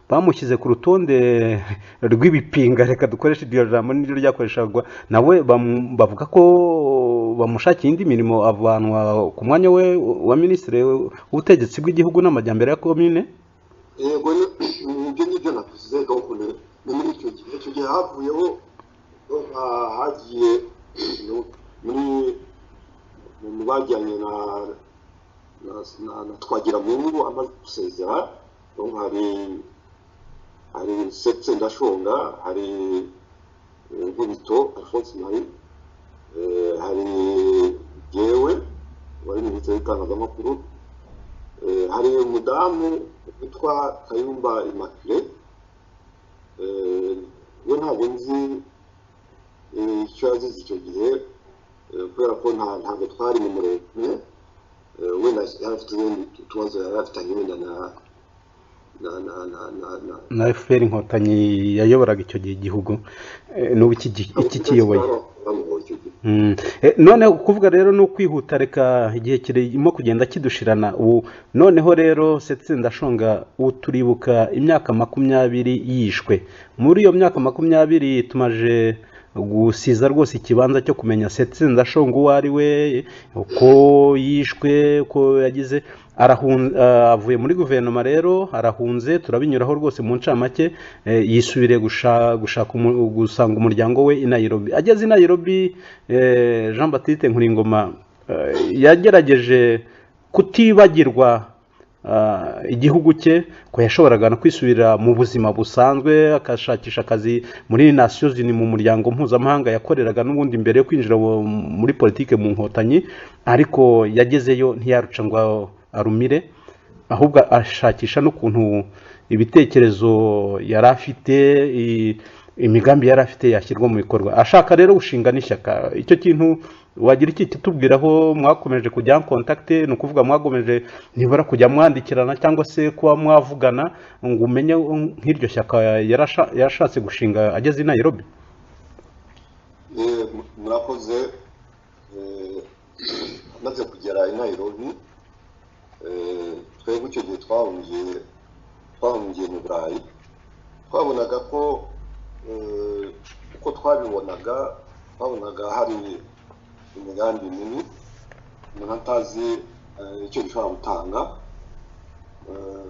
bamushyize ku rutonde rw'ibipinga reka dukoresha iryo jambo n'iryo ryakoreshagwa nawe bavuga ko bamushakiye indi mirimo avanwa ku mwanya we wa minisitiri w'ubutegetsi bw'igihugu n'amajyambere ya komine. Yego nibyo ngibyo nakuze gahunda muri icyo gihe havuyeho hagiye mu bajyanye na twagira mu ngo amaze gusezera hari hari Sendashonga, hari Nkubito Alphonse Marie, hari yewe wari minisitiri w'itangazamakuru, hari umudamu witwa Kayumba Immaculée, we ntabwo nzi icyo yazize icyo gihe kubera ko ntabwo twari mu murenge, wenda yari afite utubazo yari afitanye wenda na FPR Inkotanyi yayoboraga icyo gihe igihugu, n'ubu iki kiyoboye. Noneho kuvuga rero no kwihuta, reka igihe kirimo kugenda kidushirana. Ubu noneho rero Sendashonga turibuka imyaka 20 yishwe. Muri iyo myaka 20 tumaje gusiza rwose ikibanza cyo kumenya Sendashonga uwo ari we, uko yishwe, uko yagize. Avuye muri guverinoma rero arahunze, turabinyuraho rwose mu ncamake. Yisubire gusanga umuryango we i Nairobi. Ageze i Nairobi, Jean Baptiste Nkuringoma yagerageje kutibagirwa igihugu cye, ko yashoboraga no kwisubira mu buzima busanzwe, akashakisha akazi muri Nations Unies mu muryango mpuzamahanga yakoreraga n'ubundi mbere yo kwinjira muri politike mu Nkotanyi, ariko yagezeyo ntiyaruca ngo arumire, ahubwo ashakisha n'ukuntu ibitekerezo yari afite, imigambi yari afite yashyirwa mu bikorwa. Ashaka rero gushinga n'ishyaka. Icyo kintu wagira iki kitubwiraho? Mwakomeje kujya en contact, no kuvuga mwagomeje nibura kujya mwandikirana cyangwa se kuba mwavugana ngo umenye nk'iryo shyaka yarashatse gushinga ageze i Nairobi? Murakoze. Maze kugera i Nairobi, twebwe icyo gihe twahungiye mu Burayi. Twabonaga ko uko twabonaga hari imigambi minini umuntu atazi icyo bishobora gutanga,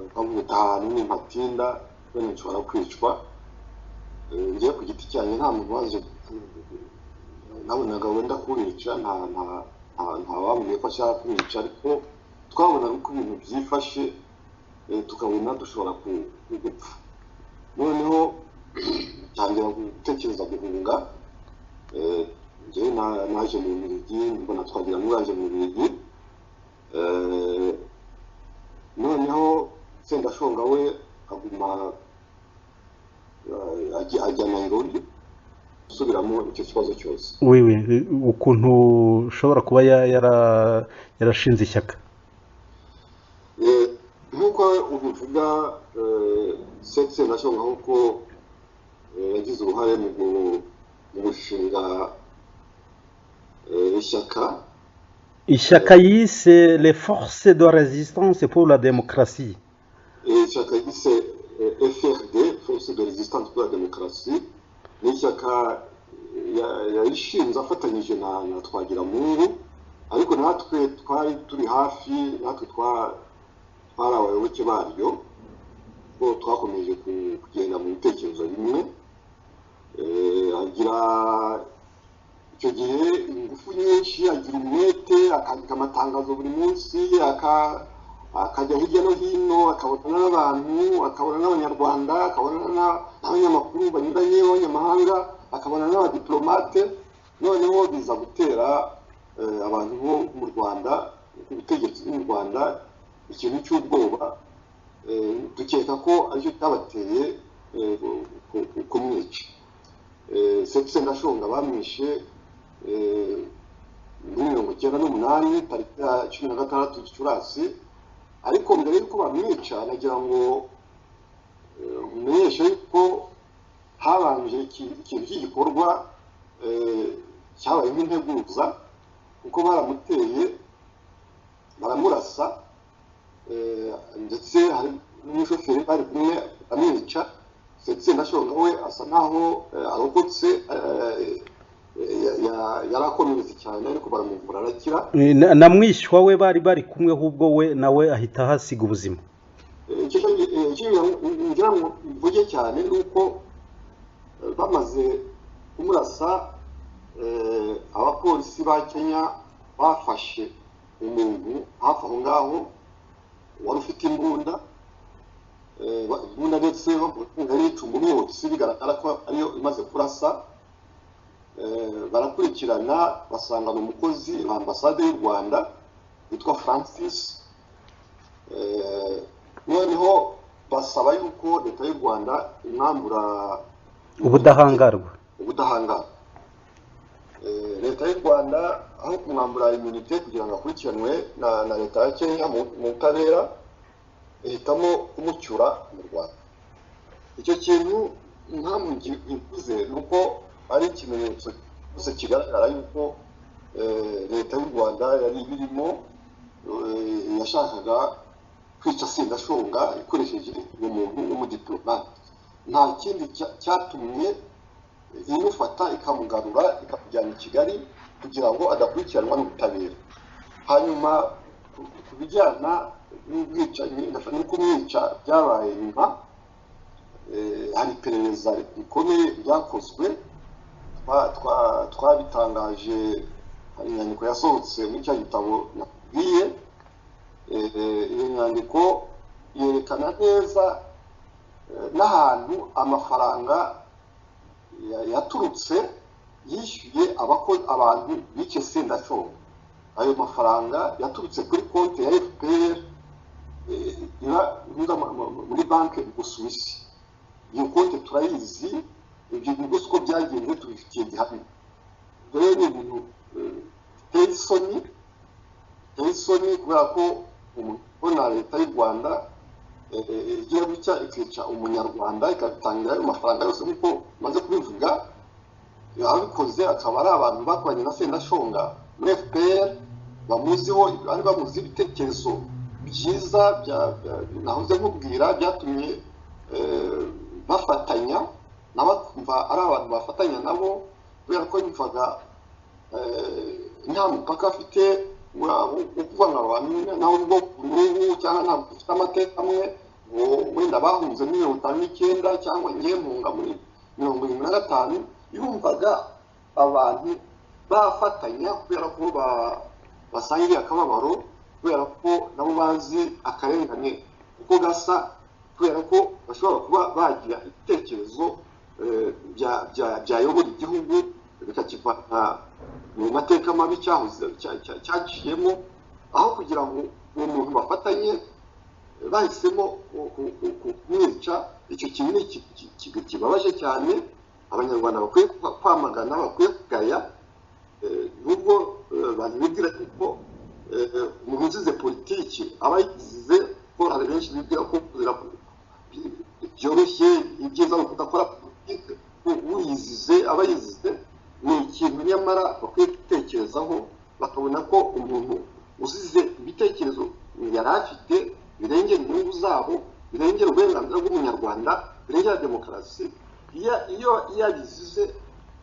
nkavuga ahantu n'impatinda bene nshobora kwicwa. Ngiye ku giti cyanjye nta muntu waje, nabonaga wenda kunyica, nta wambwiye ko ashaka kunyica, ariko twabonaga uko ibintu byifashe, tukabona dushobora gupfa. Noneho tangira gutekereza guhunga. Njyewe naje mu Bubiligi, mbona twagira ngo naje mu Bubiligi. Noneho Sendashonga we aguma ajya Nairobi gusubiramo icyo kibazo cyose. Ukuntu ushobora kuba yarashinze ishyaka nk'uko ubivuga. Sendashonga nk'uko yagize uruhare mu gushinga ishyaka yise les forces de résistance pour la démocratie. Ishyaka yise FRD, forces de résistance pour la démocratie, ni ishyaka yarishinze afatanyije na Twagiramungu, ariko natwe twari turi hafi, natwe twari abayoboke baryo, ko twakomeje kugenda mu bitekerezo bimwe. Agira icyo gihe ingufu nyinshi, agira umwete, akandika amatangazo buri munsi, akajya hirya no hino, akabona n'abantu, akabona n'abanyarwanda, akabona n'abanyamakuru banyuranye b'abanyamahanga, akabona n'abadiplomate. Noneho biza gutera abantu bo mu Rwanda, ubutegetsi bw'u Rwanda, ikintu cy'ubwoba. Dukeka ko aricyo cyabateye kumwica. Sendashonga bamwishe muri 1998 tariki ya 16 Gicurasi, ariko mbere y'uko bamwica nagira ngo umenyeshe ko habanje ikintu cy'igikorwa cyabaye nk'integuza, kuko baramuteye baramurasa, ndetse hari n'umushoferi bari kumwe amwica. Sendashonga we asa naho arokotse, yarakomeretse cyane, ariko baramuvura arakira. Na mwishywa we bari kumwe, ahubwo we nawe ahita hasiga ubuzima. ngira ngo mvuge cyane nuko bamaze kumurasa, abapolisi ba Kenya bafashe umuntu hafi aho ngaho wari ufite imbunda, imbunda ndetse yica umwotsi bigaragara ko ariyo imaze kurasa. Barakurikirana basanga ni umukozi wa ambasade y'u Rwanda witwa Francis. Noneho basaba yuko leta y'u Rwanda imwambura ubudahangarwa. Leta y'u Rwanda aho kumwambura immunité kugira ngo akurikiranwe na leta ya Kenya mu butabera, ihitamo kumucyura mu Rwanda. Icyo kintu ntabwo givuze nuko ari ikimenyetso gusa kigaragara yuko leta y'u Rwanda yari birimo yashakaga kwica Sendashonga ikoresheje umuntu w'umudipolomate. Nta kindi cyatumye imufata ikamugarura ikamujyana i Kigali kugira ngo adakurikiranwa n'ubutabera. Hanyuma ku bijyana n'ubwicanyi no kumwica byabaye nyuma, hari iperereza rikomeye ryakozwe, twabitangaje. Hari inyandiko yasohotse muri cya gitabo nakubwiye. Iyo nyandiko yerekana neza n'ahantu amafaranga yaturutse yishyuye abantu bice Sendashonga. Ayo mafaranga yaturutse kuri konti ya FPR muri banki mu Busuwisi. Iyo konti turayizi, ibyo bigo uko byagenze tubifitiye gihamya. Rero ni ibintu biteye isoni kubera ko ubona leta y'u Rwanda igiye gutya ikica umunyarwanda ikabitangira ayo mafaranga yose nk'uko maze kubivuga. Ababikoze akaba ari abantu bakoranye na Sendashonga muri FPR, bari bamuzi ibitekerezo byiza nahoze nkubwira byatumye bafatanya n'abakumva ari abantu bafatanya nabo, kubera ko yumvaga nta mupaka afite ukuvuga ngo abantu naho ubwo n'ubu cyangwa ntabwo ufite amateka amwe ngo wenda bahunze muri 59 cyangwa ngiye mpunga muri 75. Yumvaga abantu bafatanya kubera ko basangiye akababaro, kubera ko nabo bazi akarengane uko gasa, kubera ko bashobora kuba bagira ibitekerezo byayobora igihugu bikakivana mu mateka mabi cyaciyemo, aho kugira ngo uwo muntu bafatanye bahisemo kumwica. Icyo kintu kibabaje cyane, abanyarwanda bakwiye kwamagana, bakwiye kugaya. Nubwo bibwira ko umuntu uzize politiki aba yizize, ko hari benshi bibwira ko byoroshye ibyiza no kudakora politiki, uyizize aba yizize. Ni ikintu nyamara bakwiye gutekerezaho, bakabona ko umuntu uzize ibitekerezo yari afite birengera inyungu zabo, birengera uburenganzira bw'umunyarwanda, birengera demokarasi, iyo yabizize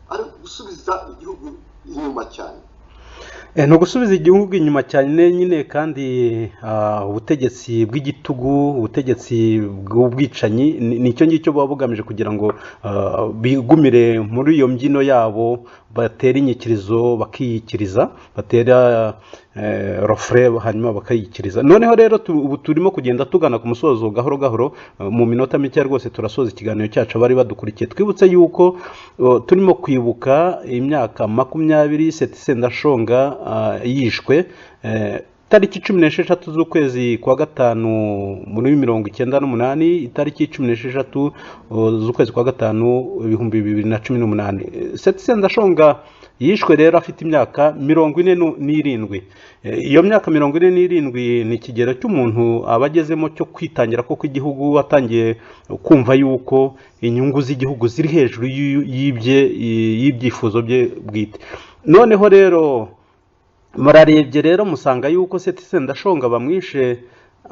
ari gusubiza igihugu inyuma cyane. Ni ugusubiza igihugu inyuma cyane nyine, kandi ubutegetsi bw'igitugu, ubutegetsi bw'ubwicanyi, nicyo ngicyo baba bugamije kugira ngo bigumire muri iyo mbyino yabo, batera inyikirizo bakiyikiriza, batera rofre hanyuma bakayikiriza. Noneho rero ubu turimo kugenda tugana ku musozo gahoro gahoro, mu minota mike rwose turasoza ikiganiro cyacu. Bari badukurikiye twibutse yuko turimo kwibuka imyaka 20 Sendashonga yishwe tariki 16 z'ukwezi kwa gatanu muri 1998, itariki 16 z'ukwezi kwa gatanu 2018. Sendashonga yishwe rero afite imyaka 47. Iyo myaka 47 ni ikigero cy'umuntu abagezemo cyo kwitangira ko igihugu watangiye kumva yuko inyungu z'igihugu ziri hejuru y'ibyifuzo bye bwite. Noneho rero murarebye rero musanga yuko Sendashonga bamwishe,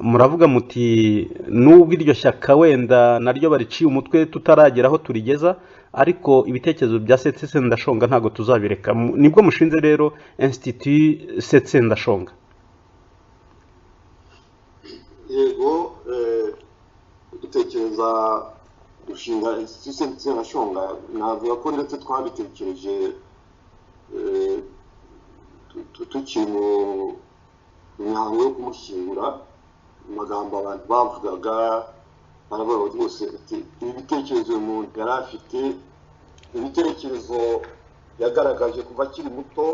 muravuga muti nubwo iryo shyaka wenda naryo bariciye umutwe tutaragera aho turigeza, ariko ibitekerezo bya Sendashonga ntago tuzabireka. Nibwo mushinze rero Institut Sendashonga. Yego, dutekereza gushinga Institut Sendashonga, navuga ko ndetse twabitekereje tukiri mu mihango yo kumushyingura. Amagambo abantu bavugaga baravuga rwose ati ibi bitekerezo uyu muntu yari afite, ibitekerezo yagaragaje kuva akiri muto,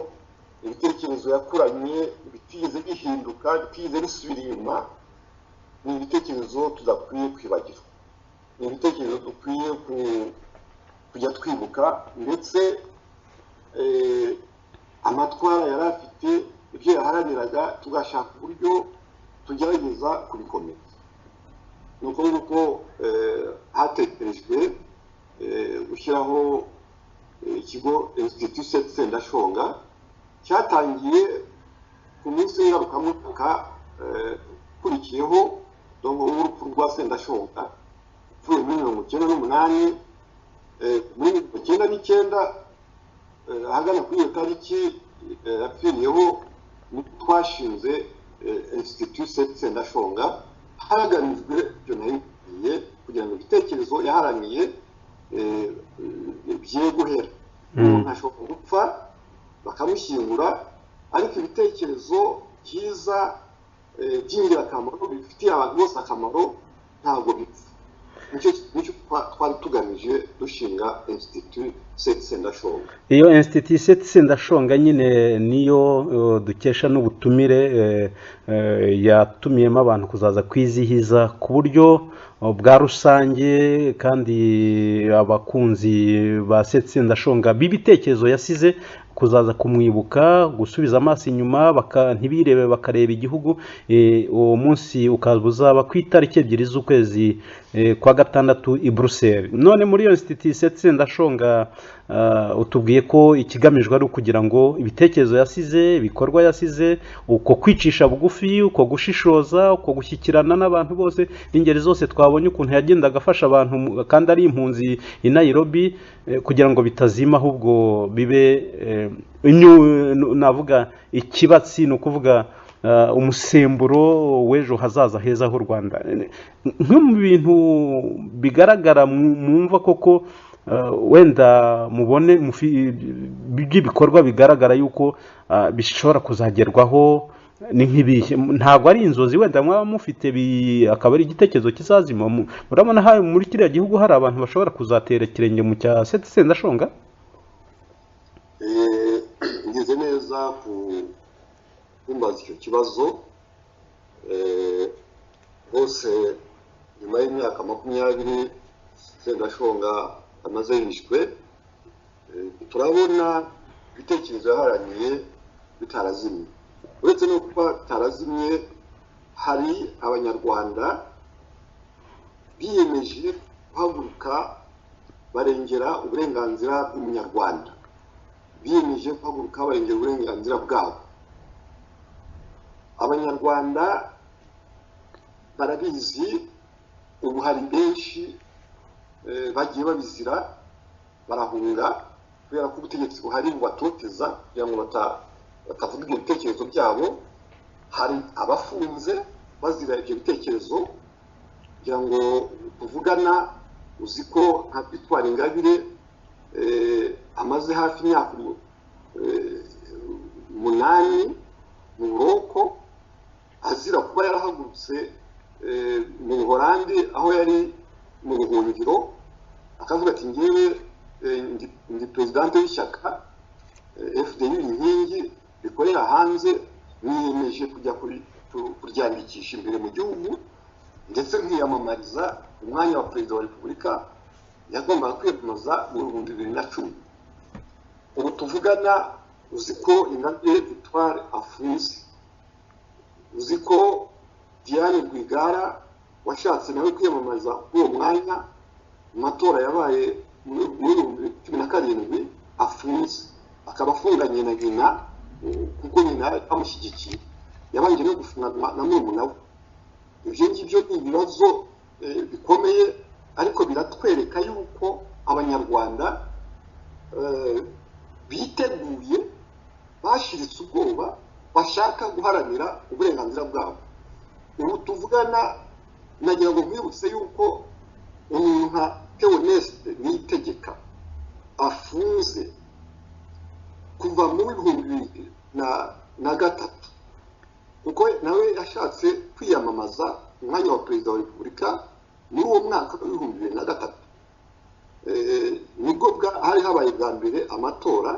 ibitekerezo yakuranye bitigeze bihinduka, bitigeze bisubira inyuma, ni ibitekerezo tudakwiye kwibagirwa, ni ibitekerezo dukwiye kujya twibuka, ndetse amatwara yari afite, ibyo yaharaniraga tugashaka uburyo tugerageza kubikomeza. ni uko nguko hatekerejwe gushyiraho ikigo Institut Sendashonga cyatangiye ku munsi ngarukamwaka ukurikiyeho w'urupfu rwa Sendashonga upfuye muri 1998. Muri 1999 ahagana kuri iyo tariki yapfiriyeho twashinze Institut Sendashonga hagamijwe ibyo nayo kugira ngo ibitekerezo yaharaniye bye guhera. Ntashobora gupfa bakamushyingura, ariko ibitekerezo byiza by'ingirakamaro bifitiye abantu bose akamaro ntabwo bipfa. Nicyo twari tugamije dushinga Institut Sendashonga. Iyo Institut Sendashonga nyine niyo dukesha n'ubutumire yatumiyemo abantu kuzaza kwizihiza ku buryo bwa rusange, kandi abakunzi ba Sendashonga b'ibitekerezo yasize kuzaza kumwibuka, gusubiza amaso inyuma ntibirebe bakareba igihugu. Uwo munsi ukaba uzaba ku itariki 2 z'ukwezi kwa gatandatu i Bruxelles. None muri iyo Institut Sendashonga utubwiye ko ikigamijwe ari ukugira ngo ibitekerezo yasize, ibikorwa yasize, uko kwicisha bugufi, uko gushishoza, uko gushyikirana n'abantu bose ingeri zose, twabonye ukuntu yagendaga afasha abantu kandi ari impunzi i Nairobi, kugira ngo bitazima ahubwo bibe navuga ikibatsi, ni ukuvuga umusemburo w'ejo hazaza heza h'u Rwanda. Nko mu bintu bigaragara mwumva koko wenda mubone by'ibikorwa bigaragara yuko bishobora kuzagerwaho, ni nk'ibihe? Ntabwo ari inzozi wenda mwaba mufite akaba ari igitekerezo kizazima. Murabona muri kiriya gihugu hari abantu bashobora kuzatera ikirenge mu cya Sendashonga? Ngize neza kumbaza icyo kibazo. Bose nyuma y'imyaka 20 Sendashonga amaze yishwe, turabona ibitekerezo yaharaniye bitarazimye. Uretse no kuba bitarazimye, hari abanyarwanda biyemeje guhaguruka barengera uburenganzira bw'umunyarwanda, biyemeje guhaguruka barengera uburenganzira bwabo. Abanyarwanda barabizi, ubu hari benshi bagiye babizira barahunga kubera ko ubutegetsi buhari bubatoteza kugira ngo batavuga ibitekerezo byabo. Hari abafunze bazira ibyo bitekerezo, kugira ngo tuvugana uzi ko nka Victoire Ingabire amaze hafi imyaka 8 mu buroko azira kuba yarahagurutse mu Buholandi aho yari mu buhungiro, akavuga ati ngewe ndi president w'ishyaka FDU inkingi bikorera hanze, niyemeje kujya kuryandikisha imbere mu gihugu, ndetse nkiyamamariza umwanya wa perezida wa repubulika. Yagombaga kwiyamamaza mu 2010. ubu tuvugana uzi ko Ingabire Victoire afunze, uzi ko Diane Rwigara washatse nawe kwiyamamaza uwo mwanya mu matora yabaye muri 2017 afunze, akaba afunganye na nyina kuko nyina amushyigikiye, yabanje no gufungwa na murumuna we. Ibyo ngibyo ni ibibazo bikomeye, ariko biratwereka yuko abanyarwanda biteguye, bashiritse ubwoba, bashaka guharanira uburenganzira bwabo. Ubu tuvugana nagira ngo mwibutse yuko umuntu Theoneste Niyitegeka afunze kuva mu 2003 kuko nawe yashatse kwiyamamaza umwanya wa perezida wa repubulika muri uwo mwaka w'ibihumbi bibiri na gatatu nibwo hari habaye bwa mbere amatora.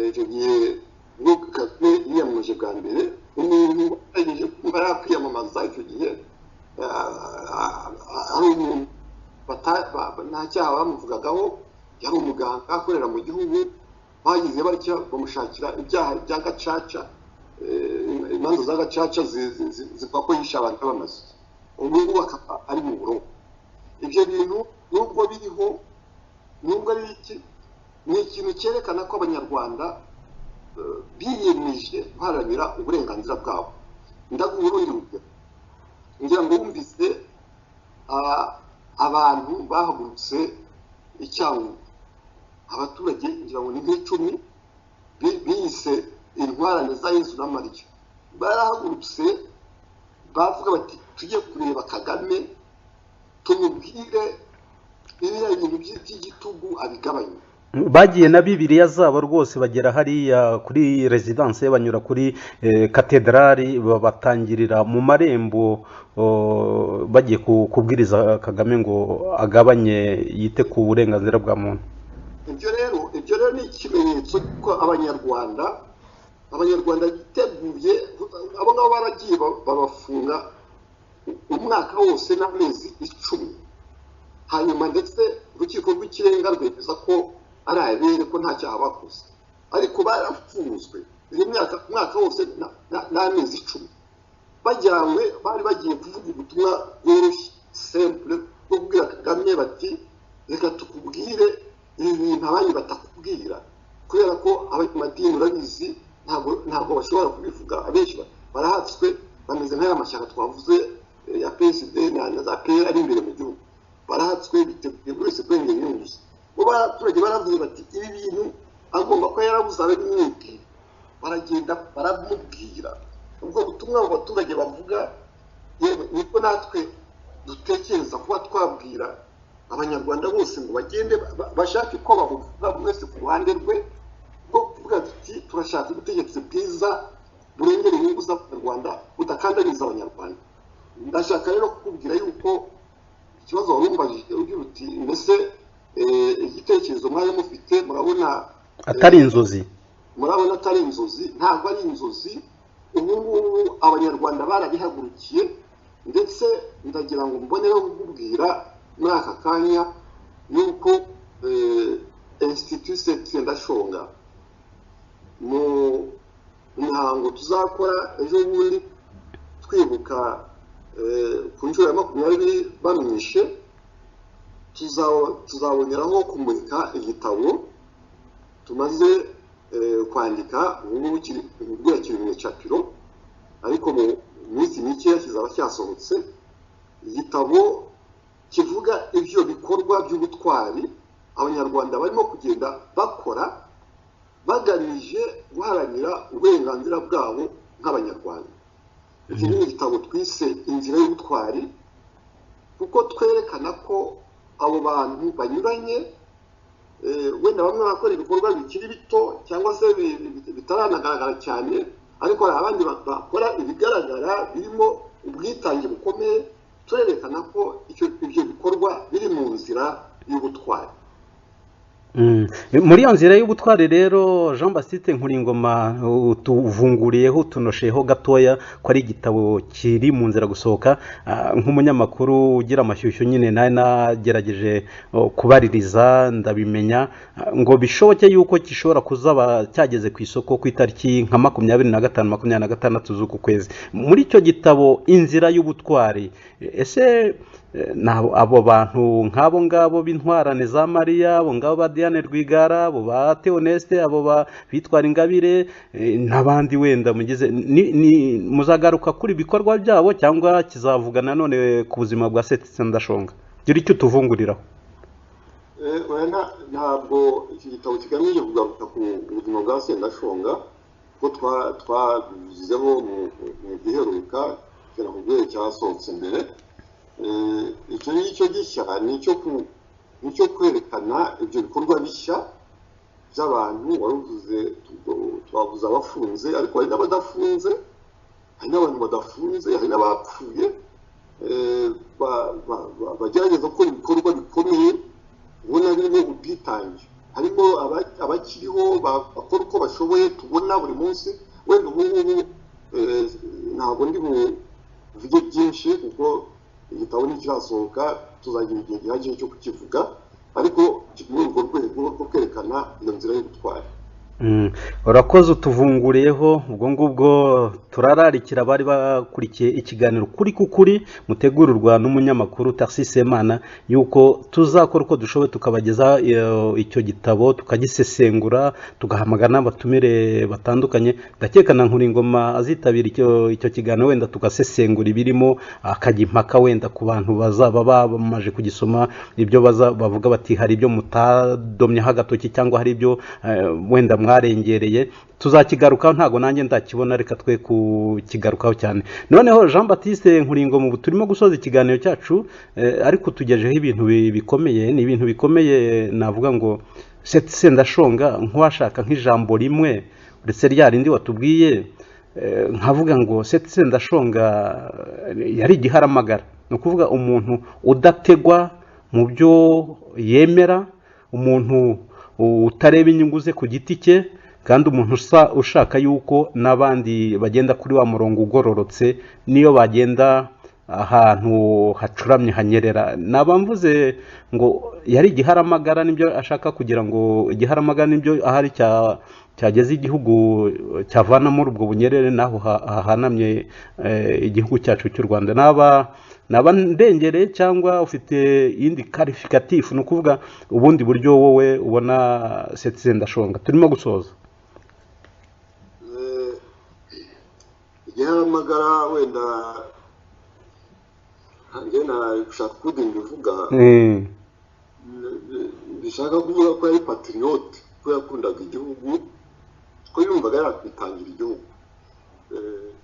Icyo gihe nubwo Kagame yiyamamaje bwa mbere, umuntu watangiye kumva yakwiyamamaza icyo gihe ari umuntu nta cyaha bamuvugagaho, yari umuganga akorera mu gihugu, bagize batya bamushakira ibyaha bya gacaca, imanza za gacaca zivuga ko yishe abantu bamaze, ubu ngubu akaba ari mu buroko. Ibyo bintu nubwo biriho, nubwo ari iki, ni ikintu cyerekana ko abanyarwanda biyemeje guharanira uburenganzira bwabo. Ndaguha urundi rugero, ngira ngo wumvise abantu bahagurutse icyangugu, abaturage ngira ngo ni nk'icumi biyise intwarane za Yesu na Mariya, barahagurutse bavuga bati tujye kureba Kagame tumubwire ibiriya bintu by'igitugu abigabanye. Bagiye na Bibiliya zabo rwose bagera hariya kuri residence, banyura kuri katedrali, babatangirira mu marembo bagiye kubwiriza Kagame ngo agabanye, yite ku burenganzira bwa muntu. Ibyo rero ni ikimenyetso ko abanyarwanda biteguye. Abo ngabo baragiye babafunga umwaka wose n'amezi 10, hanyuma ndetse urukiko rw'ikirenga rwemeza ko ari abere ko nta cyaha bakoze, ariko barafunzwe umwaka wose n'amezi 10 bajyanywe. Bari bagiye kuvuga ubutumwa bworoshye simple bwo kubwira Kagame bati reka tukubwire ibi bintu abandi batakubwira, kubera ko abanyamadini urabizi ntabwo bashobora kubivuga. Abenshi barahatswe, bameze nk'aya mashyaka twavuze ya PSD na za PL ari imbere mu gihugu, barahatswe biteguye buri wese kwengera inyungu ze. Bo abaturage baravuze bati ibi bintu agomba ko yarabuze abimwibwira, baragenda baramubwira ubwo butumwa abo baturage bavuga. Yewe niko natwe dutekereza kuba twabwira abanyarwanda bose ngo bagende bashake ko bavuga buri wese ku ruhande rwe, bwo kuvuga tuti turashaka ubutegetsi bwiza burengera inyungu z'abanyarwanda budakandamiza abanyarwanda. Ndashaka rero kukubwira yuko ikibazo warumbajije ugira uti mbese igitekerezo mwari mufite murabona atari inzozi, murabona atari inzozi. Ntabwo ari inzozi, ubu ngubu abanyarwanda barabihagurukiye, ndetse ndagira ngo mbonereho kukubwira muri aka kanya yuko Institut Sendashonga mu mihango tuzakora ejo bundi twibuka ku nshuro ya 20 bamwishe, tuzaboneraho kumurika igitabo tumaze kwandika. Ubu kiri mu capiro, ariko mu minsi mike kizaba cyasohotse. Igitabo kivuga ibyo bikorwa by'ubutwari abanyarwanda barimo kugenda bakora bagamije guharanira uburenganzira bwabo nk'abanyarwanda. Iki ni igitabo twise Inzira y'Ubutwari, kuko twerekana ko abo bantu banyuranye, wenda bamwe bakora ibikorwa bikiri bito cyangwa se bitaranagaragara cyane, ariko hari abandi bakora ibigaragara birimo ubwitange bukomeye. Turerekana ko ibyo bikorwa biri mu nzira y'ubutwari. Muri iyo nzira y'ubutwari rero Jean Baptiste Nkuringoma utuvunguriyeho utunosheho gatoya ko ari igitabo kiri mu nzira gusohoka. Nk'umunyamakuru ugira amashyushyu nyine nawe nagerageje kubaririza ndabimenya ngo bishoboke yuko gishobora kuzaba cyageze ku isoko ku itariki nka 25-26 z'uku kwezi. Muri icyo gitabo Inzira y'Ubutwari, ese abo bantu nk'abo ngabo b'intwarane za Mariya, abo ngabo ba Diane Rwigara, abo ba Theoneste, abo bitwara Ingabire n'abandi wenda mugize muzagaruka kuri ibikorwa byabo cyangwa kizavuga nanone ku buzima bwa Sendashonga? Gira icyo tuvunguriraho. Ntabwo iki gitabo kigamije kugaruka ku buzima bwa Sendashonga, ko twabivuzeho mu giheruka kera mu gihe cyasohotse mbere. Icyo ngicyo gishya nicyo kwerekana ibyo bikorwa bishya by'abantu waruvuze. Twavuze abafunze, ariko hari n'abadafunze, hari n'abantu badafunze, hari n'abapfuye bagerageza gukora ibikorwa bikomeye ubona birimo ubwitange harimo abakiriho bakora uko bashoboye tubona buri munsi wenda ubu ngubu ntabwo ndi buvuge byinshi kuko igitabo ntikirasohoka tuzagira igihe gihagije cyo kukivuga ariko muri urwo rwego rwo kwerekana iyo nzira yo gutwara urakoze utuvunguriyeho ubwo ngubwo turararikira abari bakurikiye ikiganiro kuri kukuri mutegurirwa n'umunyamakuru Tarcisse Semana yuko tuzakora uko dushoboye tukabageza icyo gitabo tukagisesengura tugahamagara n'abatumire batandukanye ndakeka na Nkuringoma azitabira icyo kiganiro wenda tugasesengura ibirimo akajya impaka wenda ku bantu bazaba bamaje kugisoma ibyo bavuga bati hari ibyo mutadomyeho agatoki cyangwa hari ibyo wenda mwarengereye tuzakigarukaho ntago nanjye ndakibona reka twe kukigarukaho cyane noneho Jean Baptiste Nkuringoma ubu turimo gusoza ikiganiro cyacu ariko tugejeho ibintu bikomeye ni ibintu bikomeye navuga ngo Sendashonga nk'uwashaka nk'ijambo rimwe uretse rya rindi watubwiye nkavuga ngo Sendashonga yari igiharamagara ni ukuvuga umuntu udategwa mu byo yemera umuntu utareba inyungu ze ku giti cye kandi umuntu ushaka yuko n'abandi bagenda kuri wa murongo ugororotse niyo bagenda ahantu hacuramye hanyerera nabamvuze ngo yari igiharamagara nibyo ashaka kugira ngo igiharamagara nibyo ahari cyageze igihugu cyavana muri ubwo bunyerere naho hahanamye igihugu cyacu cy'u Rwanda naba ndengere cyangwa ufite indi qualificatif no kuvuga ubundi buryo wowe ubona Sendashonga turimo gusoza igiharamagara wenda ngena gushaka kudinda uvuga bishaka kuvuga ko yari patriote ko yakundaga igihugu ko yumvaga yakwitangira igihugu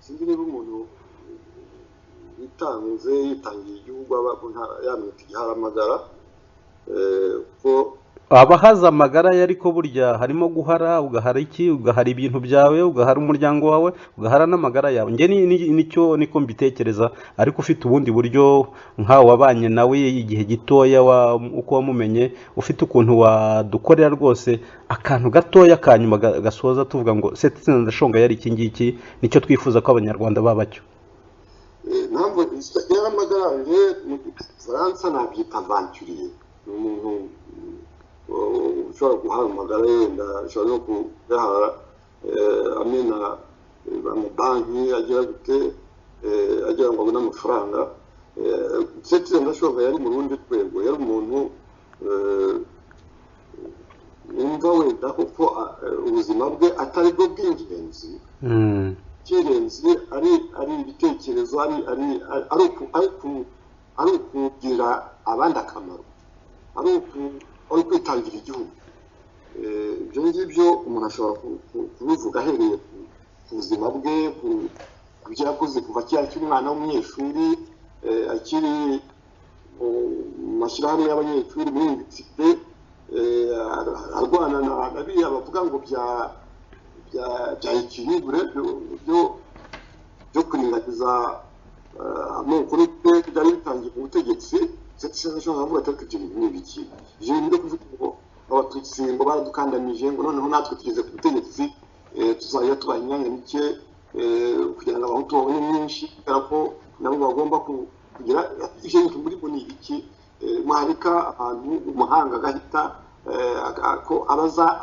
sinzi niba umuntu yitangiye igihugu yamwita igiharamagara ko abahaza amagara yari ko burya harimo guhara ugahara iki ugahara ibintu byawe ugahara umuryango wawe ugahara n'amagara yawe nge nicyo niko mbitekereza ariko ufite ubundi buryo nkawe wabanye nawe igihe gitoya uko wamumenye ufite ukuntu wadukorera rwose akantu gatoya kanyuma gasoza tuvuga ngo Sendashonga yari iki ngiki nicyo twifuza ko abanyarwanda babacyo ntabwo igiharamagara mu Faransa nabyita aventurier ni umuntu ushobora guhamagara yenda ushobora no kuyahara amena amabanki agira gute agira ngo abone amafaranga Sendashonga yari mu rundi rwego yari umuntu wumva wenda kuko ubuzima bwe atari bwo bw'ingenzi icy'ingenzi ari ibitekerezo ari ukugira abandi akamaro ari kwitangira igihugu ibyo ngibyo umuntu ashobora kubivuga ahereye ku buzima bwe ku byo yakoze kuva akiri umwana w'umunyeshuri akiri mu mashyirahamwe y'abanyeshuri muri universite arwana na biriya bavuga ngo bya ikiribure byo kuringaniza amoko byari bitangiye ku butegetsi Sendashonga avuga ati ibyo bintu ni ibiki ibyo bintu byo kuvuga ngo abatutsi ngo baradukandamije ngo noneho natwe tugeze ku butegetsi tuzajya tubaha imyanya mike kugira ngo abahutu babone myinshi kubera ko nabo bagomba kugira ibyo bintu muri bo ni ibiki mwareka ahantu umuhanga agahita ko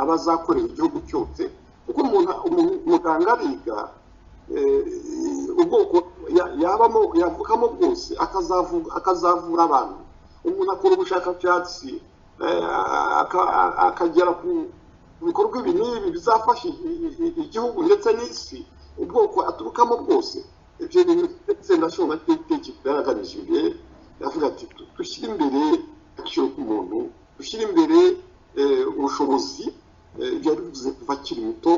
abazakorera igihugu cyose kuko umuganga ariga ubwoko yavukamo bwose akazavura abantu umuntu akora ubushakashatsi akagera ku bikorwa ibi n'ibi bizafasha igihugu ndetse n'isi ubwoko aturukamo bwose ibyo bintu Sendashonga yaragamije imbere yavuga ati dushyire imbere agaciro k'umuntu dushyire imbere ubushobozi ibyo yari bivuze kuva akiri muto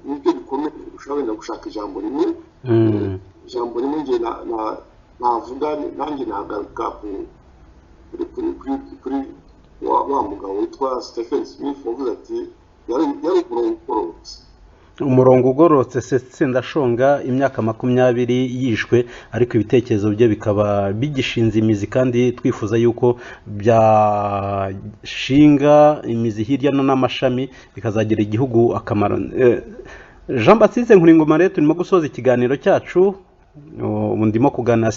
nibyo bikomeye ushobora wenda gushaka ijambo rimwe nge navuga nanjye nagaruka kuri wa mugabo witwa Stephen Smith wavuze ati yari umugororotsi umurongo ugororotse Sendashonga imyaka 20 yishwe ariko ibitekerezo bye bikaba bigishinze imizi kandi twifuza yuko byashinga imizi hirya no n'amashami bikazagira igihugu akamaro. Jean Baptiste Nkuringoma rero turimo gusoza ikiganiro cyacu. Ndimo kuganira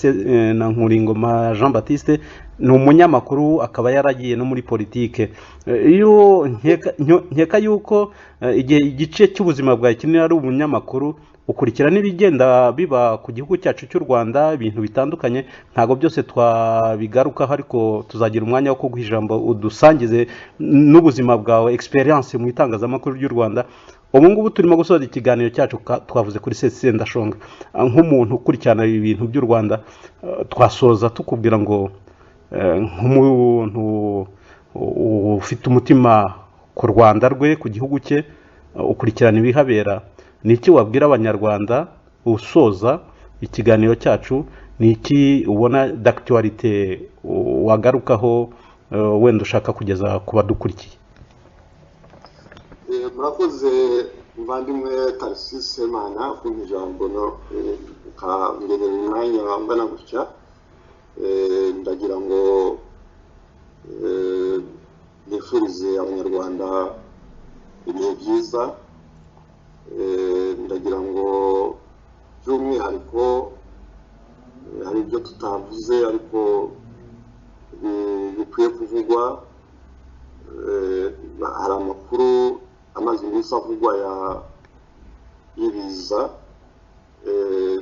na Nkuringoma Jean Baptiste ni umunyamakuru akaba yaragiye no muri politike. Iyo nkeka yuko igihe igice cy'ubuzima bwawe kinini ari umunyamakuru ukurikira n'ibigenda biba ku gihugu cyacu cy'u Rwanda ibintu bitandukanye ntago byose twabigarukaho ariko tuzagira umwanya wo kuguha ijambo udusangize n'ubuzima bwawe experience mu itangazamakuru ry'u Rwanda. Ubu ngubu turimo gusoza ikiganiro cyacu twavuze kuri Sendashonga nk'umuntu ukurikirana ibintu by'u Rwanda twasoza tukubwira ngo nk'umuntu ufite umutima ku Rwanda rwe ku gihugu cye ukurikirana ibihabera ni iki wabwira abanyarwanda usoza ikiganiro cyacu ni iki ubona d'actualité wagarukaho wenda ushaka kugeza ku badukurikiye? Murakoze muvandimwe Tarcisse Semana ku ijambo no ukangene umwanya wambana gutya. Ndagira ngo nifurize abanyarwanda ibihe byiza. Ndagira ngo by'umwihariko hari ibyo tutavuze ariko bikwiye kuvugwa. Hari amakuru amaze iminsi avugwa y'ibiza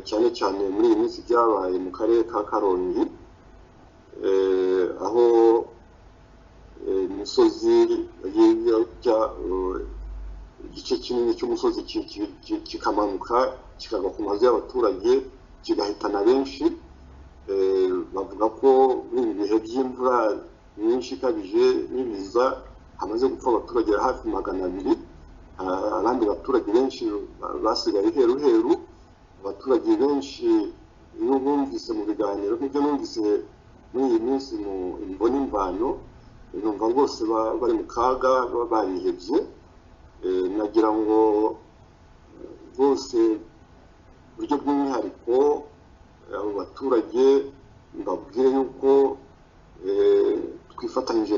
cyane cyane muri iyi minsi byabaye mu karere ka Karongi aho imisozi igice kinini cy'umusozi kikamanuka kikagwa ku mazu y'abaturage kigahitana benshi. Bavuga ko muri ibihe by'imvura nyinshi ikabije n'ibiza hamaze gupfa abaturage hafi 200. Abandi baturage benshi basigaye heru. Abaturage benshi iyo bumvise mu biganiro nk'ibyo numvise muri iyi minsi mu imboni imvano numva rwose bari mu kaga barihebye. Nagira ngo bose buryo bw'umwihariko abo baturage mbabwire yuko nifatanyije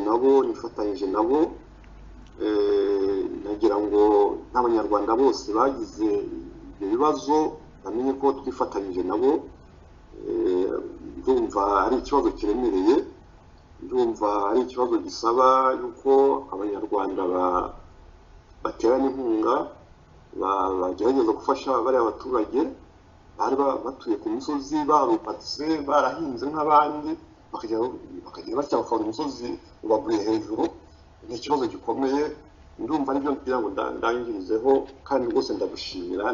nabo. Nagira ngo n'abanyarwanda bose bagize ibyo bibazo bamenye ko twifatanyije nabo. Ndumva ari ikibazo kiremereye, ndumva ari ikibazo gisaba yuko abanyarwanda baterana inkunga bagerageza gufasha bari abaturage bari batuye ku misozi barubatse barahinze nk'abandi bakajya bakora umusozi ubaguye hejuru. Ni ikibazo gikomeye. Ndumva aribyo ngira ngo ndangirizeho kandi rwose ndashimira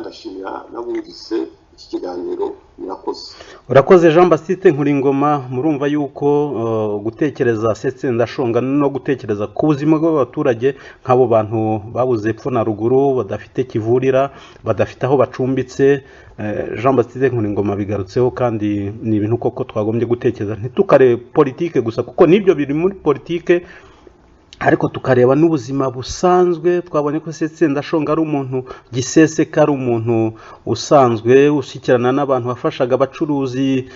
n'abumvise iki kiganiro. Urakoze Jean Baptiste Nkuringoma. Murumva yuko gutekereza Sendashonga no gutekereza ku buzima bw'abaturage nk'abo bantu babuze epfo na ruguru badafite kivurira badafite aho bacumbitse. Jean Baptiste Nkuringoma bigarutseho kandi ni ibintu koko twagombye gutekereza ntitukare politike gusa kuko nibyo biri muri politike ariko tukareba n'ubuzima busanzwe. Twabonye ko Sendashonga ari umuntu giseseka, ari umuntu usanzwe ushyikirana n'abantu bafashaga abacuruzi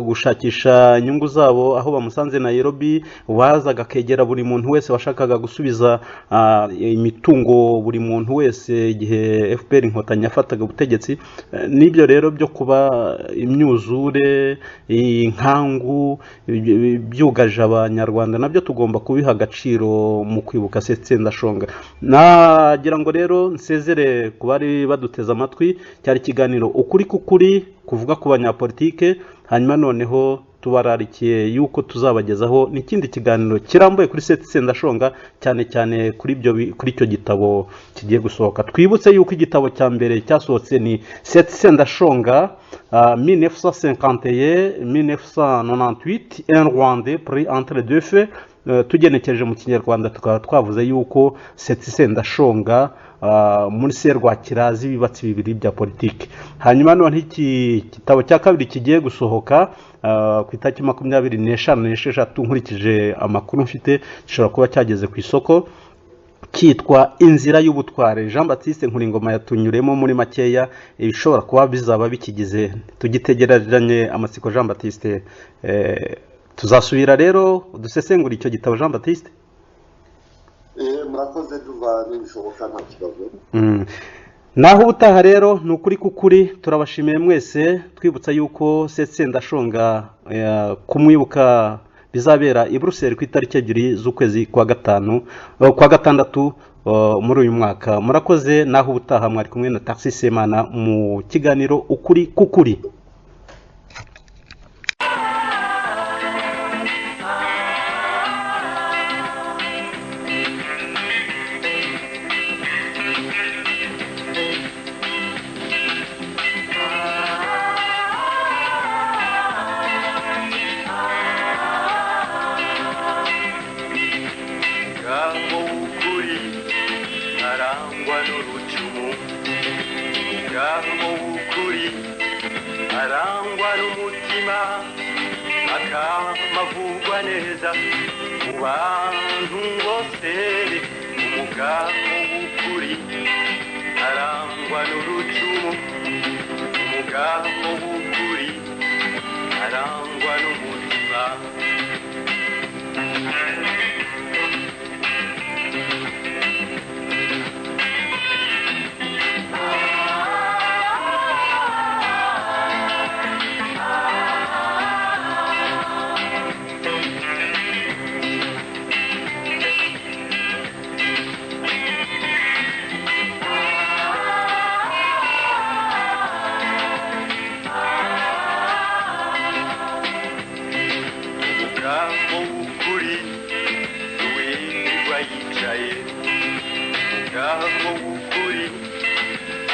gushakisha inyungu zabo aho bamusanze Nairobi. Wazaga akegera buri muntu wese washakaga gusubiza imitungo buri muntu wese igihe FPR Inkotanyi yafataga ubutegetsi. N'ibyo rero byo kuba imyuzure inkangu byugaje abanyarwanda nabyo tugomba kubiha agaciro mu kwibuka Sendashonga. Nagira ngo rero nsezere ku bari baduteza amatwi. Cyari ikiganiro ukuri kukuri kuvuga ku banyapolitike, hanyuma noneho tubararikiye yuko tuzabagezaho n'ikindi kiganiro kirambuye kuri Sendashonga cyane cyane kuri icyo gitabo kigiye gusohoka. Twibutse yuko igitabo cya mbere cyasohotse ni Sendashonga 1951-1998 un Rwandais pris entre deux feux. Tugenekereje mu kinyarwanda tukaba twavuze yuko Sendashonga muri serwakira z'ibibatsi bibiri bya politiki. Hanyuma none iki gitabo cya kabiri kigiye gusohoka ku itariki 25 nkurikije amakuru mfite gishobora kuba cyageze ku isoko. cyitwa inzira y'ubutware. Jean Baptiste Nkuringoma yatunyuremo muri makeya ibishobora kuba bizaba bikigize, tugitegereranye amatsiko. Jean Baptiste, tuzasubira rero dusesengura icyo gitabo. Jean Baptiste, murakoze, tuva n'ibishoboka nta kibazo. naho ubutaha rero ni ukuri kukuri. Turabashimiye mwese, twibutsa yuko Sendashonga kumwibuka bizabera i Bruxelles ku itariki 2 z'ukwezi kwa gatandatu muri uyu mwaka. Murakoze, naho ubutaha. Mwari kumwe na Taxi Semana mu kiganiro ukuri kukuri. arangwa n'umutima akamavugwa neza mu bantu bose, umugabo w'ukuri arangwa n'urucumu, umugabo w'ukuri arangwa n'umutima.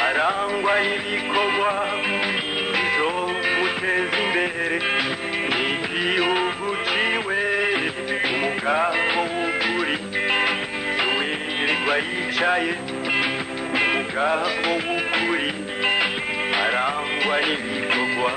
Arangwa n'ibikorwa bizomuteza imbere n'igihugu ciwe, umugabo w'ukuri wirirwa yicaye, umugabo w'ukuri arangwa n'ibikorwa.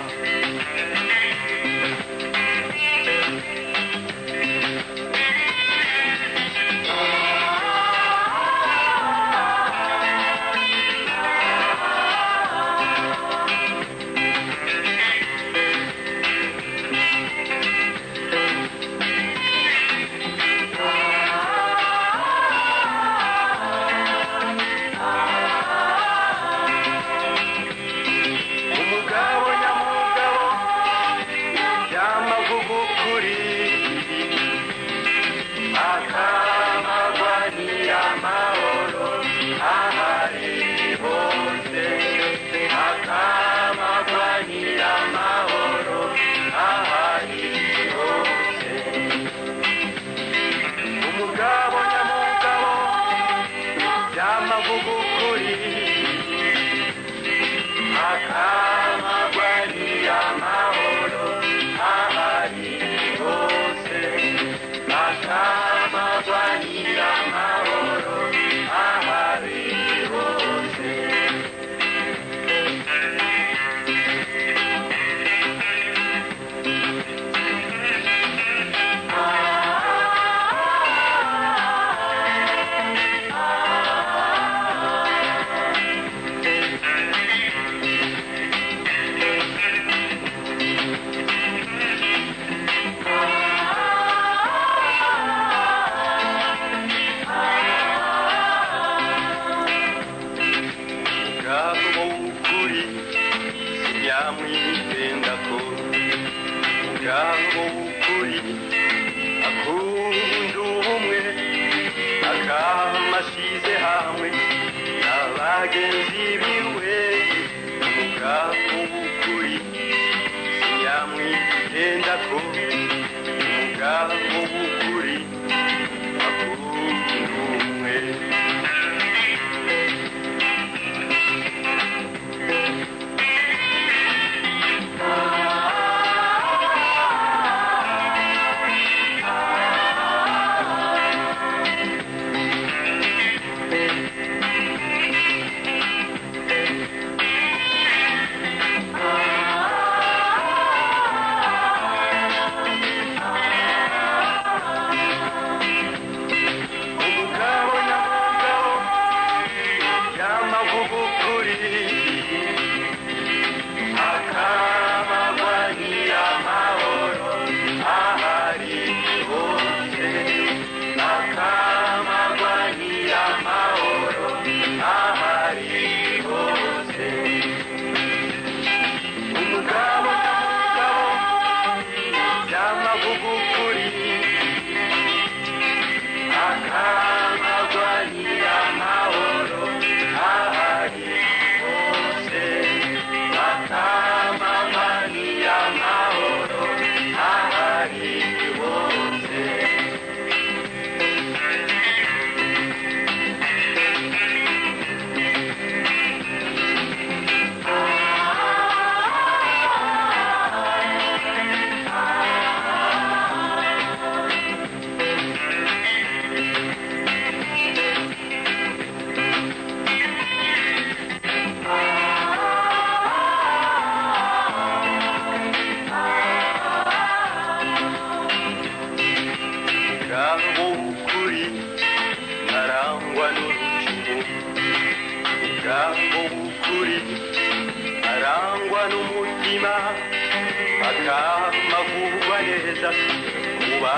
kamagurwa neza kuba